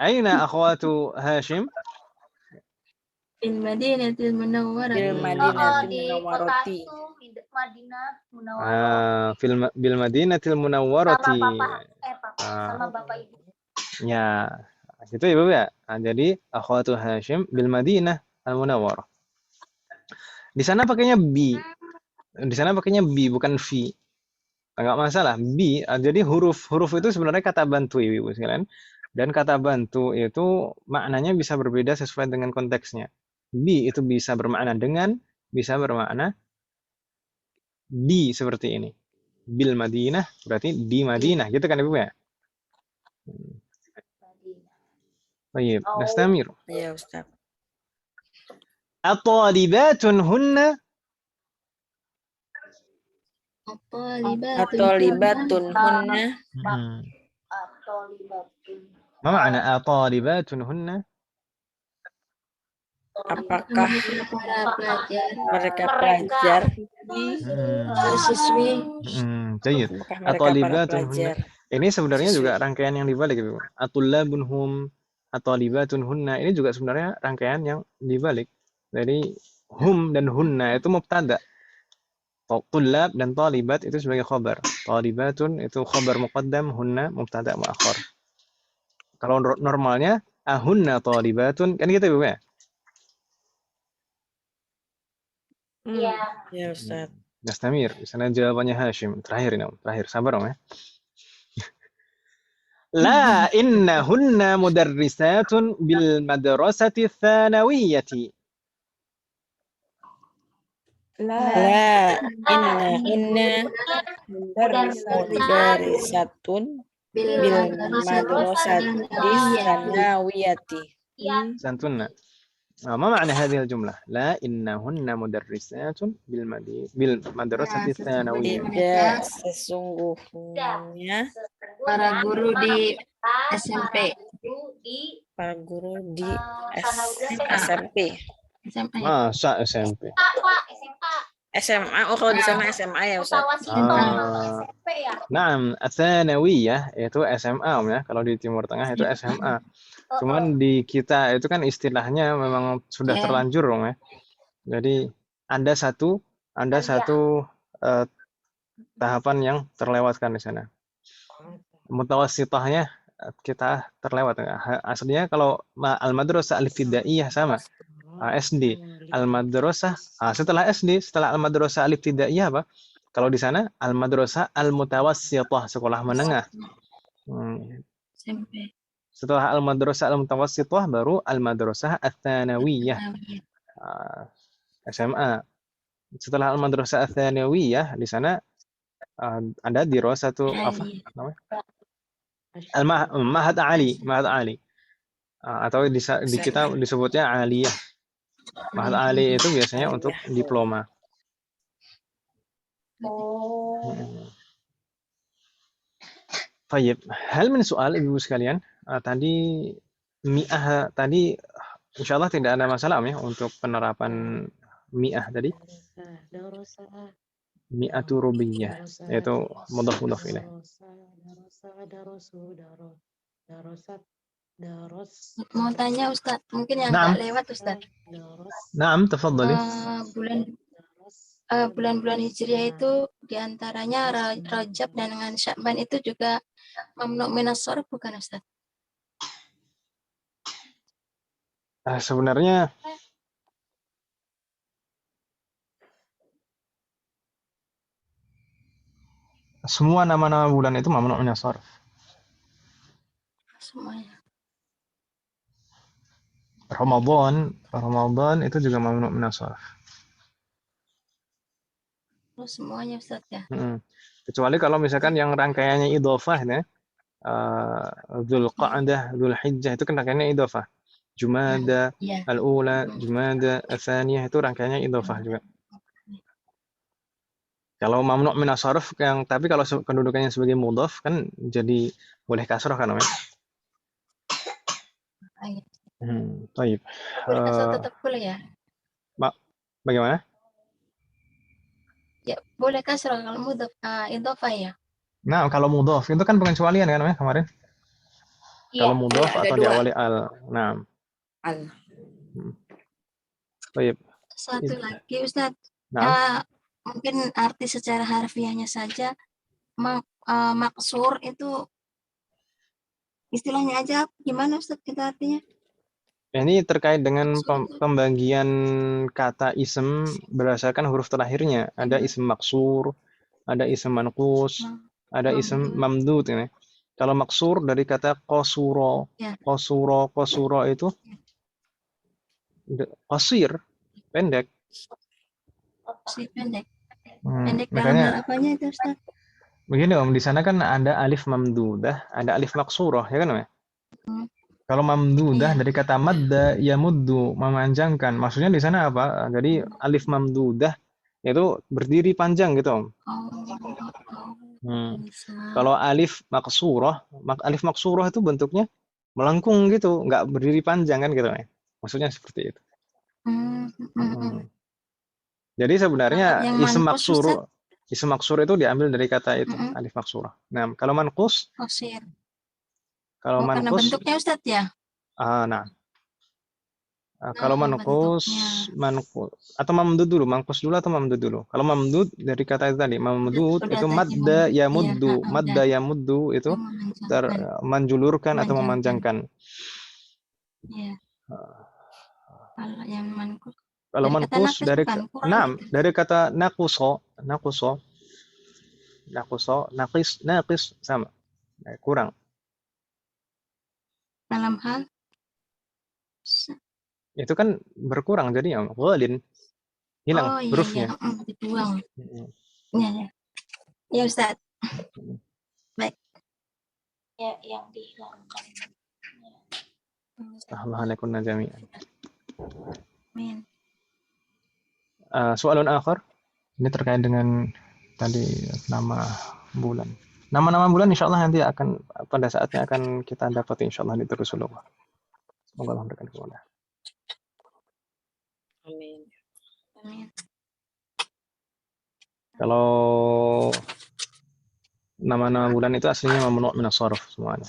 Aina akhwatu Hashim? Bil Madinatil Bil Munawwarati. Madinatil Di Munawwarati. kota itu Madinah Munawwarah. Bil Madinatil Munawwarati. Sama bapak ibu. Ya, itu Ibu ya. Jadi akhwatu Hashim bil Madinah al-Munawwarah. Di sana pakainya bi. Di sana pakainya bi bukan fi. Enggak masalah. Bi. Jadi huruf itu sebenarnya kata bantu Ibu sekalian. Dan kata bantu itu maknanya bisa berbeda sesuai dengan konteksnya. Bi itu bisa bermakna dengan, bisa bermakna di seperti ini. Bil Madinah berarti di Madinah, gitu kan Ibu ya? Baik, nastamir. Ya Ustaz. At-talibatun hunna At-talibatun hunna. Ma ma'na at-talibatun hunna? Apakah mereka pelajar? Siswi. Jayyid. Apakah mereka para At-talibatun hunna. pelajar? Ini sebenarnya juga rangkaian yang dibalik Ibu. At-tullabun hum, at-talibatun hunna. Ini juga sebenarnya rangkaian yang dibalik. Jadi hum dan hunna itu mubtada. Tullab dan talibat itu sebagai khabar. Talibatun itu khabar muqaddam, hunna mubtada muakhar. Kalau normalnya ahunna talibatun kan gitu Ibu ya? Iya. Ya Ustaz. Nastamir. Di sana jawabannya Hashim. Terakhir ini, terakhir. Sabar Om ya. La innahunna mudarrisatun bil madrasati tsanawiyati. La innahunna mudarrisatun bil madrasati tsanawiyati. Santunna. ما معنى هذه الجملة؟ لا إنهن مدرسات بالمدرسة الثانوية. Tidak sesungguhnya Para guru di SMP. para guru di SMP. Masa SMP? SMA. Oh, kalau di sana SMA ya Ustaz. Naam, atsanawiyah itu SMA Om ya. Kalau di Timur Tengah itu SMA. Cuman di kita itu kan istilahnya memang sudah terlanjur Om ya. Jadi ada satu tahapan yang terlewatkan di sana. Mutawassithahnya kita terlewat. Aslinya kalau al-madrasah al-ibtidaiyah sama. SD, al-madrasah, setelah SD, setelah al-madrasah al-ibtidaiyah apa? Kalau di sana al-madrasah al-mutawassithah, sekolah menengah. Setelah al-madrasah al-mutawassithah baru al-madrasah ats-tsanawiyah. SMA. Setelah al-madrasah ats-tsanawiyah di sana ada dirasatu apa namanya? Al-Ma'had Ali, atau di kita disebutnya aliyah. Ma'had Ali itu biasanya untuk diploma. Baik, hal min soal Ibu sekalian, tadi mi'ah tadi insyaallah tidak ada masalah ya untuk penerapan mi'ah tadi. Mi'atu rubiyyah yaitu mudhaf ilaih. Mau tanya Ustaz, mungkin yang nggak lewat Ustaz. Naam, tafadhali. Bulan-bulan Hijriah itu diantaranya Rajab dan dengan Sya'ban itu juga mamnu minas sharf bukan Ustaz? Sebenarnya semua nama-nama bulan itu mamnu' min as-sarf. Semuanya. Ramadan itu juga mamnu' min as-sarf. Oh, semuanya Ustaz ya. Kecuali kalau misalkan yang rangkaiannya idhofah ya. Dzulqa'dah, Dzulhijjah itu kan rangkaiannya idhofah. Jumada, Iya. al-ula, Jumada, ats-tsaniyah itu rangkaiannya idhofah juga. Kalau mamnu' min as-sarf yang tapi kalau kedudukannya sebagai mudhaf kan jadi boleh kasrah kan namanya. Iya. Baik. Boleh kasrah tetap boleh ya? Bagaimana? Ya, boleh kasrah kalau mudhaf idhofah ya. Nah, kalau mudhaf itu kan pengecualian kan namanya kemarin. Iya. Kalau mudhaf Ada atau dua. diawali al. Nah. Al. Baik. Satu lagi Ustaz. Nah. Mungkin arti secara harfiahnya saja maksur itu istilahnya aja gimana Ustaz kita artinya? Ini terkait dengan pembagian kata ism berdasarkan huruf terakhirnya. Ada ism maksur, ada ism manqus, ada ism mamdud ini. Kalau maksur dari kata qasura. Qasura itu qasir, pendek. Pendek. Pendek dalam hal apanya itu Ustaz? Begini Om, di sana kan ada alif mamdudah, ada alif maksurah, ya kan Om? Kalau mamdudah dari kata madda yamuddu, memanjangkan. Maksudnya di sana apa? Jadi alif mamdudah itu berdiri panjang gitu Om. Kalau alif maksurah itu bentuknya melengkung gitu, nggak berdiri panjang kan gitu ya. Maksudnya seperti itu. Jadi sebenarnya ism maksur itu diambil dari kata itu, alif maksurah. Nah, kalau manqus kalau karena manqus bentuknya Ustaz ya? Nah. Kalau manqus atau mamdud dulu, manqus dulu atau mamdud dulu. Kalau mamdud dari kata itu tadi, mamdud itu madda yamuddu itu menjulurkan atau memanjangkan. Iya. Kalau yang manqus kalau manqus dari kata naquso, naqis sama. Kurang. Dalam hal itu kan berkurang jadi ghalin. Hilang hurufnya. Dibuang. Iya. Ya Ustaz. Baik. Ya, yang dihilangkan. Allah alaikum jami'an. Amin. Soalan akhir. Ini terkait dengan tadi nama bulan. Nama-nama bulan insyaallah nanti akan pada saatnya akan kita dapat insyaallah di Rasulullah. Semoga Allah memberikan kemudahan. Amin. Amin. Kalau nama-nama bulan itu aslinya mamnu' min as-sarf semuanya.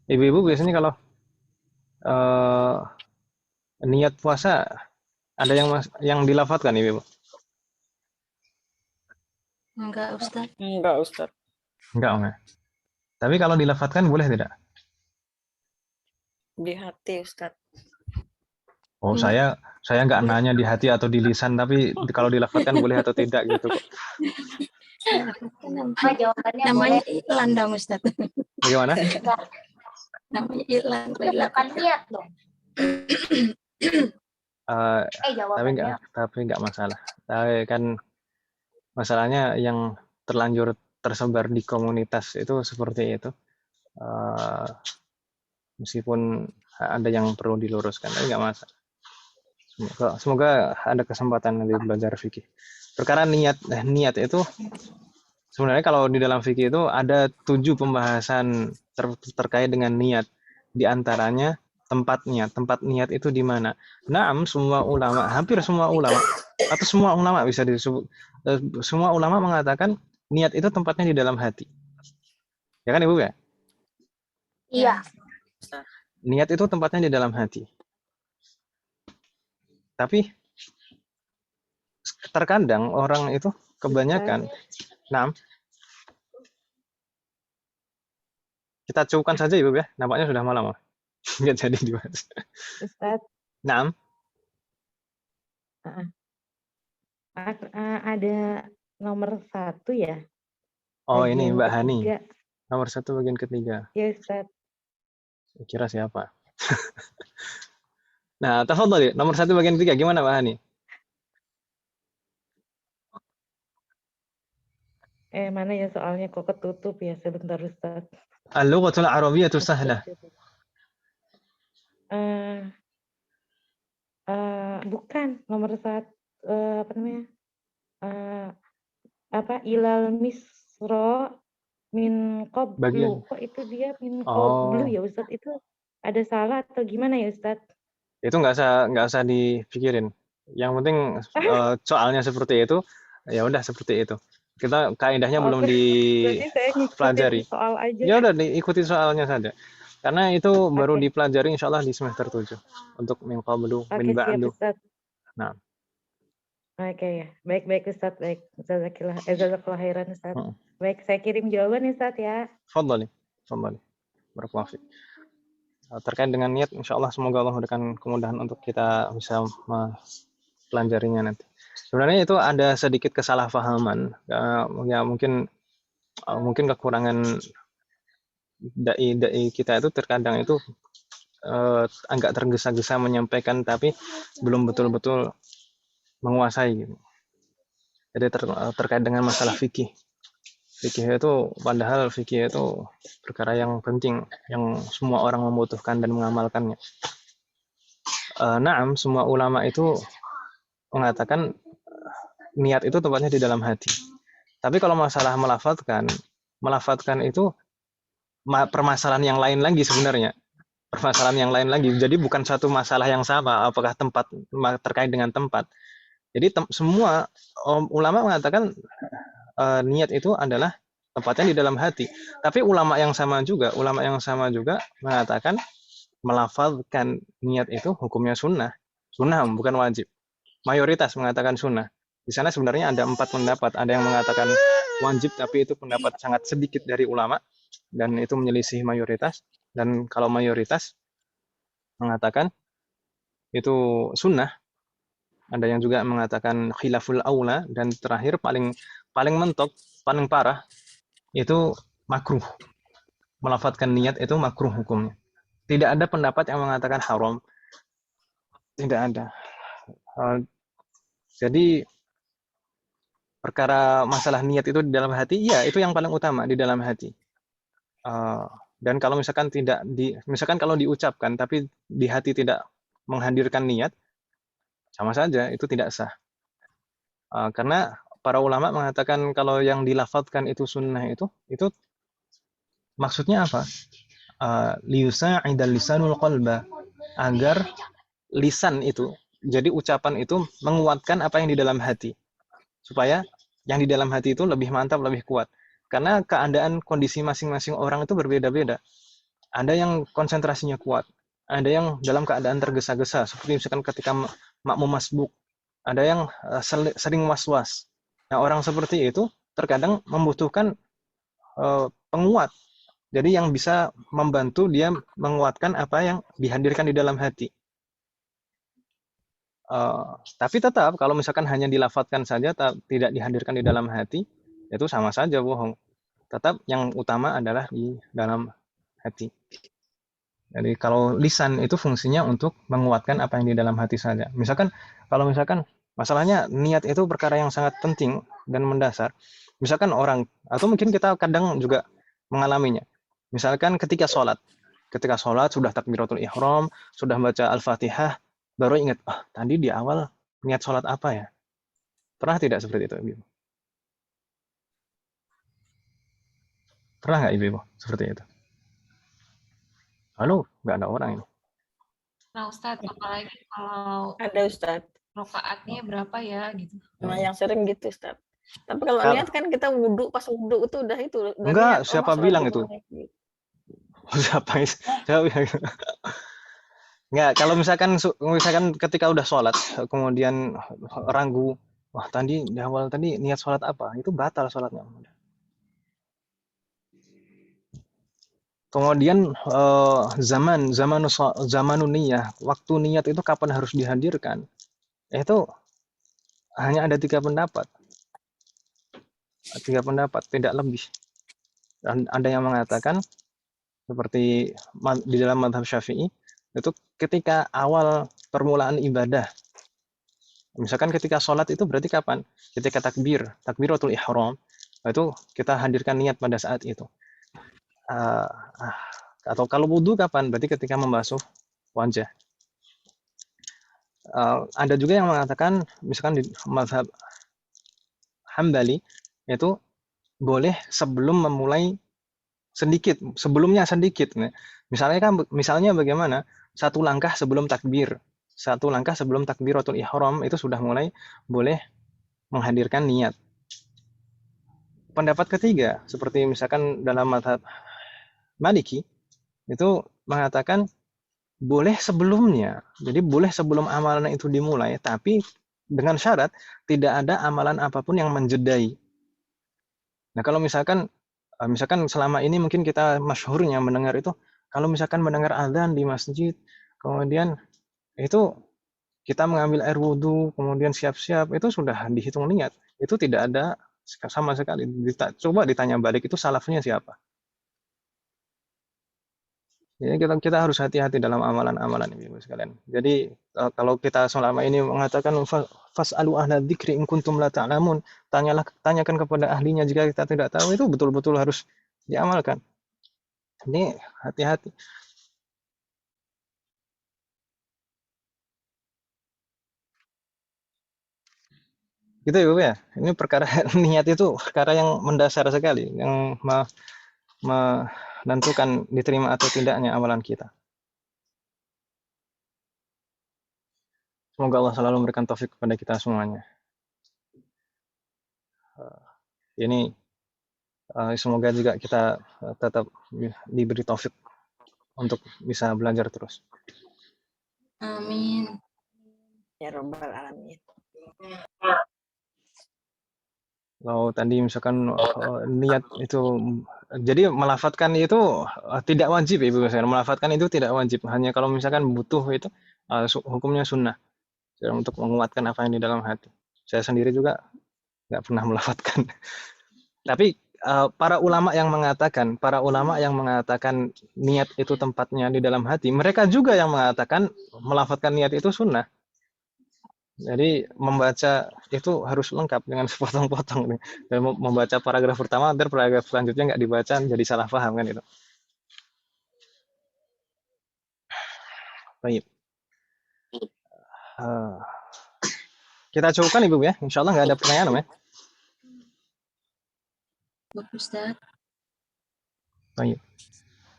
Ibu-ibu biasanya kalau niat puasa ada yang dilafadzkan ibu-ibu? Enggak Ustaz. Enggak, Om. Tapi kalau dilafadzkan boleh tidak? Di hati Ustaz. Oh, saya nggak nanya di hati atau di lisan, tapi kalau dilafadzkan boleh atau tidak gitu kok. Namanya iklan dong Ustaz. Bagaimana? Namanya iklan. Bukan niat dong. Tapi nggak masalah. Tapi kan masalahnya yang terlanjur tersebar di komunitas itu seperti itu. Meskipun ada yang perlu diluruskan, tapi nggak masalah. Semoga ada kesempatan nanti belajar fikih. Perkara niat itu sebenarnya kalau di dalam fikih itu ada 7 pembahasan terkait dengan niat. Di antaranya tempat niat itu di mana? Naam, hampir semua ulama atau semua ulama bisa disebut, semua ulama mengatakan niat itu tempatnya di dalam hati. Ya kan Ibu ya? Iya. Niat itu tempatnya di dalam hati. Tapi terkadang orang itu kebanyakan, kita cukupkan saja Ibu ya, nampaknya sudah malam. Nggak jadi dibahas. Ustaz. Naam. Ada nomor 1 ya? Oh, ini Bagian Mbak Hani. ketiga. Nomor 1 bagian ketiga. Ya, Ustaz. Saya kira siapa? Nah, tafadhali, nomor 1 bagian ketiga gimana Mbak Hani? Mana ya soalnya kok ketutup ya, sebentar Ustaz. Al-lughatul arabiyyatu sahlah. Bukan nomor 1, apa namanya? Ilal misro min Bagian. qablu. Kok itu dia min qablu Oh, ya Ustaz? Itu ada salah atau gimana ya Ustaz? itu nggak usah dipikirin. Yang penting soalnya seperti itu, ya udah seperti itu. Kita kaidahnya belum Berarti saya ngikutin dipelajari. soal aja. Ya udah diikuti soalnya saja. Karena itu baru Oke. dipelajari insya Allah di semester 7 untuk min qablu, min Oke, siap ba'du. Ustaz. Nah, Oke ya. Baik Ustaz, baik. Jazakallah khairan Ustaz. Baik, saya kirim jawaban Ustaz ya. Fadhali. Barakallahu fiik. Terkait dengan niat, insya Allah semoga Allah memberikan kemudahan untuk kita bisa mempelajarinya nanti. Sebenarnya itu ada sedikit kesalahpahaman, ya mungkin kekurangan dai kita itu terkadang itu agak tergesa-gesa menyampaikan tapi belum betul-betul menguasai gitu. Jadi terkait dengan masalah fikih. Fikih itu padahal fikih itu perkara yang penting yang semua orang membutuhkan dan mengamalkannya. Naam, semua ulama itu mengatakan niat itu tempatnya di dalam hati. Tapi kalau masalah melafatkan itu permasalahan yang lain lagi sebenarnya. Permasalahan yang lain lagi. Jadi bukan satu masalah yang sama apakah tempat terkait dengan tempat. Jadi semua ulama mengatakan niat itu adalah tempatnya di dalam hati. Tapi ulama yang sama juga mengatakan melafazkan niat itu hukumnya sunnah. Sunnah bukan wajib. Mayoritas mengatakan sunnah. Di sana sebenarnya ada 4 pendapat. Ada yang mengatakan wajib, tapi itu pendapat sangat sedikit dari ulama dan itu menyelisih mayoritas. Dan kalau mayoritas mengatakan itu sunnah. Ada yang juga mengatakan khilaful aula dan terakhir paling mentok, paling parah itu makruh. Melafadzkan niat itu makruh hukumnya. Tidak ada pendapat yang mengatakan haram. Tidak ada. Jadi perkara masalah niat itu di dalam hati, ya itu yang paling utama di dalam hati. Dan kalau misalkan misalkan kalau diucapkan tapi di hati tidak menghadirkan niat, sama saja itu tidak sah. Karena para ulama mengatakan kalau yang dilafadzkan itu sunnah itu maksudnya apa? Liyusa'idal lisanul qalba, agar lisan itu, jadi ucapan itu menguatkan apa yang di dalam hati. Supaya yang di dalam hati itu lebih mantap, lebih kuat. Karena keadaan kondisi masing-masing orang itu berbeda-beda. Ada yang konsentrasinya kuat, ada yang dalam keadaan tergesa-gesa, seperti misalkan ketika makmum masbuk, ada yang sering was-was. Nah, orang seperti itu terkadang membutuhkan penguat. Jadi yang bisa membantu dia menguatkan apa yang dihadirkan di dalam hati. Tapi tetap kalau misalkan hanya dilafadzkan saja tidak dihadirkan di dalam hati, itu sama saja bohong. Tetap yang utama adalah di dalam hati. Jadi kalau lisan itu fungsinya untuk menguatkan apa yang di dalam hati saja. Kalau misalkan masalahnya niat itu perkara yang sangat penting dan mendasar. Misalkan orang, atau mungkin kita kadang juga mengalaminya. Misalkan ketika sholat sudah takbiratul ihram, sudah baca Al-Fatihah, baru ingat, tadi di awal niat sholat apa ya? Pernah tidak seperti itu, Ibu? Pernah nggak Ibu seperti itu? Halo, nggak ada orang ini. Nah Ustadz, apalagi kalau ada Ustadz. Rokaatnya berapa ya gitu. Nah, yang sering gitu Ustadz. Tapi kalau niat kan kita wudhu, pas wudhu itu udah itu. Enggak, siapa bilang itu? Siapa? Enggak, kalau misalkan ketika udah sholat, kemudian ragu, wah tadi di awal tadi niat sholat apa? Itu batal sholatnya. Kemudian zamanun niyah, waktu niat itu kapan harus dihadirkan? Itu hanya ada 3 pendapat. 3 pendapat, tidak lebih. Dan ada yang mengatakan seperti di dalam mazhab Syafi'i itu ketika awal permulaan ibadah. Misalkan ketika sholat itu berarti kapan? Ketika takbiratul ihram, itu kita hadirkan niat pada saat itu. Atau kalau wudhu kapan? Berarti ketika membasuh wajah. Ada juga yang mengatakan, misalkan di mazhab Hambali, itu boleh sebelum memulai sebelumnya sedikit. Misalnya bagaimana? Satu langkah sebelum takbiratul ihram itu sudah mulai boleh menghadirkan niat. Pendapat ketiga, seperti misalkan dalam mazhab Maliki, itu mengatakan boleh sebelumnya. Jadi boleh sebelum amalan itu dimulai, tapi dengan syarat tidak ada amalan apapun yang menjedai. Nah, kalau misalkan selama ini mungkin kita masyhurnya mendengar itu, kalau misalkan mendengar azan di masjid, kemudian itu kita mengambil air wudhu, kemudian siap-siap, itu sudah dihitung niat. Itu tidak ada sama sekali. Coba ditanya balik, itu salafnya siapa? Jadi kita harus hati-hati dalam amalan-amalan ini, Ibu sekalian. Jadi kalau kita selama ini mengatakan fas'alu ahla dzikri in kuntum la ta'lamun, tanyakan kepada ahlinya jika kita tidak tahu, itu betul-betul harus diamalkan. Ini hati-hati. Gitu Ibu ya. Ini perkara niat itu perkara yang mendasar sekali, yang menentukan diterima atau tidaknya amalan kita. Semoga Allah selalu memberikan taufik kepada kita semuanya. Ini semoga juga kita tetap diberi taufik untuk bisa belajar terus. Amin. Ya Rabbal Alamin. Kalau tadi misalkan niat itu, jadi melafatkan itu tidak wajib Ibu. Melafatkan itu tidak wajib. Hanya kalau misalkan butuh itu hukumnya sunnah. Untuk menguatkan apa yang di dalam hati. Saya sendiri juga nggak pernah melafatkan. Tapi para ulama yang mengatakan niat itu tempatnya di dalam hati, mereka juga yang mengatakan melafatkan niat itu sunnah. Jadi membaca itu harus lengkap dengan sepotong-potong. Dan membaca paragraf pertama, nanti paragraf selanjutnya nggak dibaca, jadi salah paham kan itu. Baik. Kita cukupkan Ibu ya, insya Allah nggak ada pertanyaan ya. Bapak Ustaz. Baik.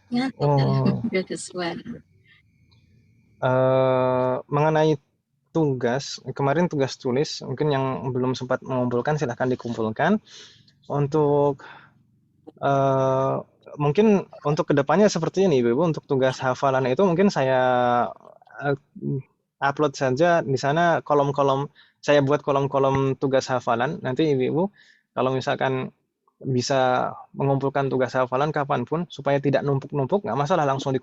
Ya, sudah sesuai. Mengenai tugas, kemarin tugas tulis, mungkin yang belum sempat mengumpulkan silahkan dikumpulkan. Untuk mungkin untuk kedepannya seperti ini Ibu, untuk tugas hafalan itu mungkin saya upload saja di sana kolom-kolom, saya buat kolom-kolom tugas hafalan. Nanti Ibu kalau misalkan bisa mengumpulkan tugas hafalan kapanpun supaya tidak numpuk-numpuk, nggak masalah, langsung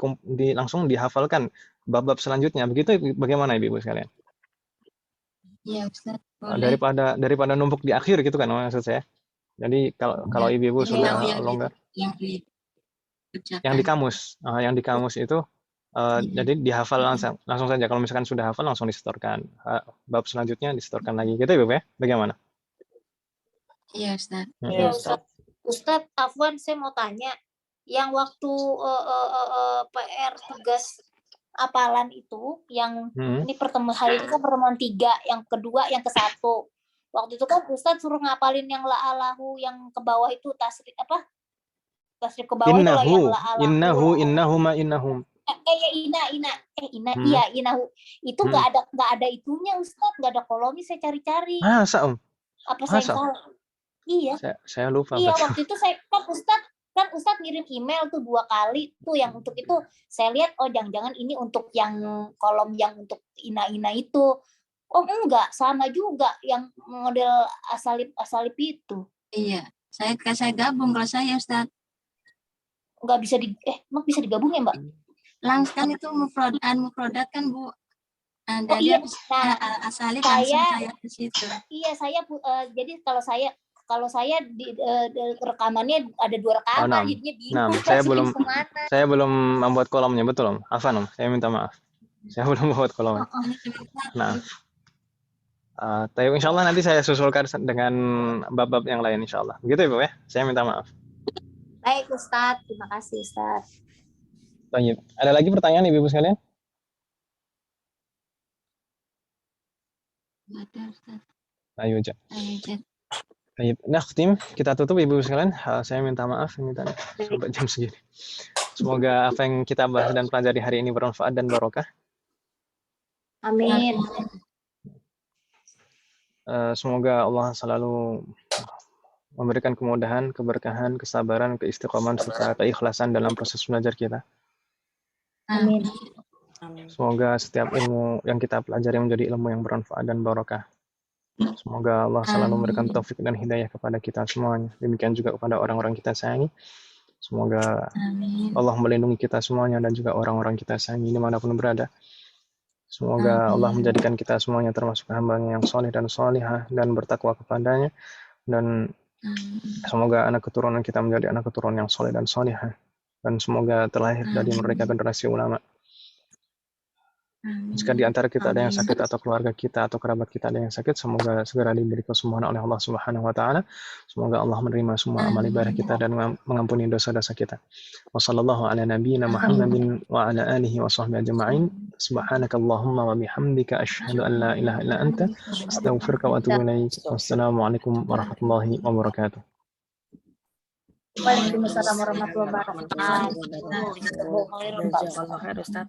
langsung dihafalkan bab-bab selanjutnya. Begitu bagaimana Ibu sekalian? Iya Ustaz. Boleh. Daripada numpuk di akhir gitu kan maksud saya. Jadi kalau Ibu sudah longgar. Yang di kamus itu jadi dihafal langsung saja. Kalau misalkan sudah hafal langsung disetorkan. Bab selanjutnya disetorkan lagi. Gitu Ibu ya? Bagaimana? Iya Ustaz. Ya, Ustaz, Afwan, saya mau tanya, yang waktu PR tugas apalan itu, yang ini pertemuan hari ini kan pertemuan 3, yang kedua, yang ke-1. Waktu itu kan Ustaz suruh ngapalin yang la'alahu, yang ke bawah itu tasrif apa? Tasrif ke bawah itu lah yang la'alahu. Innahum. Inahu. Itu nggak ada itunya Ustaz, nggak ada kolomnya, saya cari-cari. Masa Apa saya salah? Iya. Saya lupa. Iya, waktu itu saya kan Ustadz ngirim email tuh 2 kali tuh yang untuk itu. Saya lihat jangan-jangan ini untuk yang kolom yang untuk ina itu. Oh enggak, sama juga yang model asalip itu. Iya, saya gabung kalau saya Ustadz. nggak bisa emang bisa digabung ya Mbak? Langs kan itu mufrodat kan Bu. Oh iya, nah, asalnya saya ke situ. Iya, saya jadi kalau saya di rekamannya ada 2 rekaman, jadinya bingung. Saya belum membuat kolomnya, betul Om. Afan Om, saya minta maaf. Saya belum membuat kolomnya. Nah, tapi insya Allah nanti saya susulkan dengan bab-bab yang lain insya Allah. Begitu Ibu ya, saya minta maaf. Baik Ustadz, terima kasih Ustadz. Baik. Ada lagi pertanyaan Ibu sekalian? Ayo aja. Baik. Nah, tim kita tutup Ibu sekalian. Saya minta maaf ini tadi sampai jam segini. Semoga apa yang kita bahas dan pelajari hari ini bermanfaat dan barokah. Amin. Semoga Allah selalu memberikan kemudahan, keberkahan, kesabaran, keistiqomahan, serta keikhlasan dalam proses belajar kita. Amin. Semoga setiap ilmu yang kita pelajari menjadi ilmu yang bermanfaat dan barokah. Semoga Allah selalu memberikan taufik dan hidayah kepada kita semuanya. Demikian juga kepada orang-orang kita sayangi. Semoga Allah melindungi kita semuanya dan juga orang-orang kita sayangi dimanapun berada. Semoga Allah menjadikan kita semuanya termasuk hamba-Nya yang soleh dan solihah dan bertakwa kepadanya. Dan semoga anak keturunan kita menjadi anak keturunan yang soleh dan solihah. Dan semoga terlahir dari mereka generasi ulama. Jika di antara kita ada yang sakit atau keluarga kita atau kerabat kita ada yang sakit, semoga segera diberi kesembuhan oleh Allah Subhanahu wa taala. Semoga Allah menerima semua amal ibadah kita dan mengampuni dosa-dosa kita. Wassallallahu ala nabiyyina Muhammadin wa ala alihi wa sahbihi ajma'in. Subhanakallahumma wa bihamdika asyhadu an la ilaha illa anta astaghfiruka wa atubu ilaik. Wassalamualaikum warahmatullahi wabarakatuh. Waalaikumsalam warahmatullahi wabarakatuh. Jazakallahu khair Ustaz.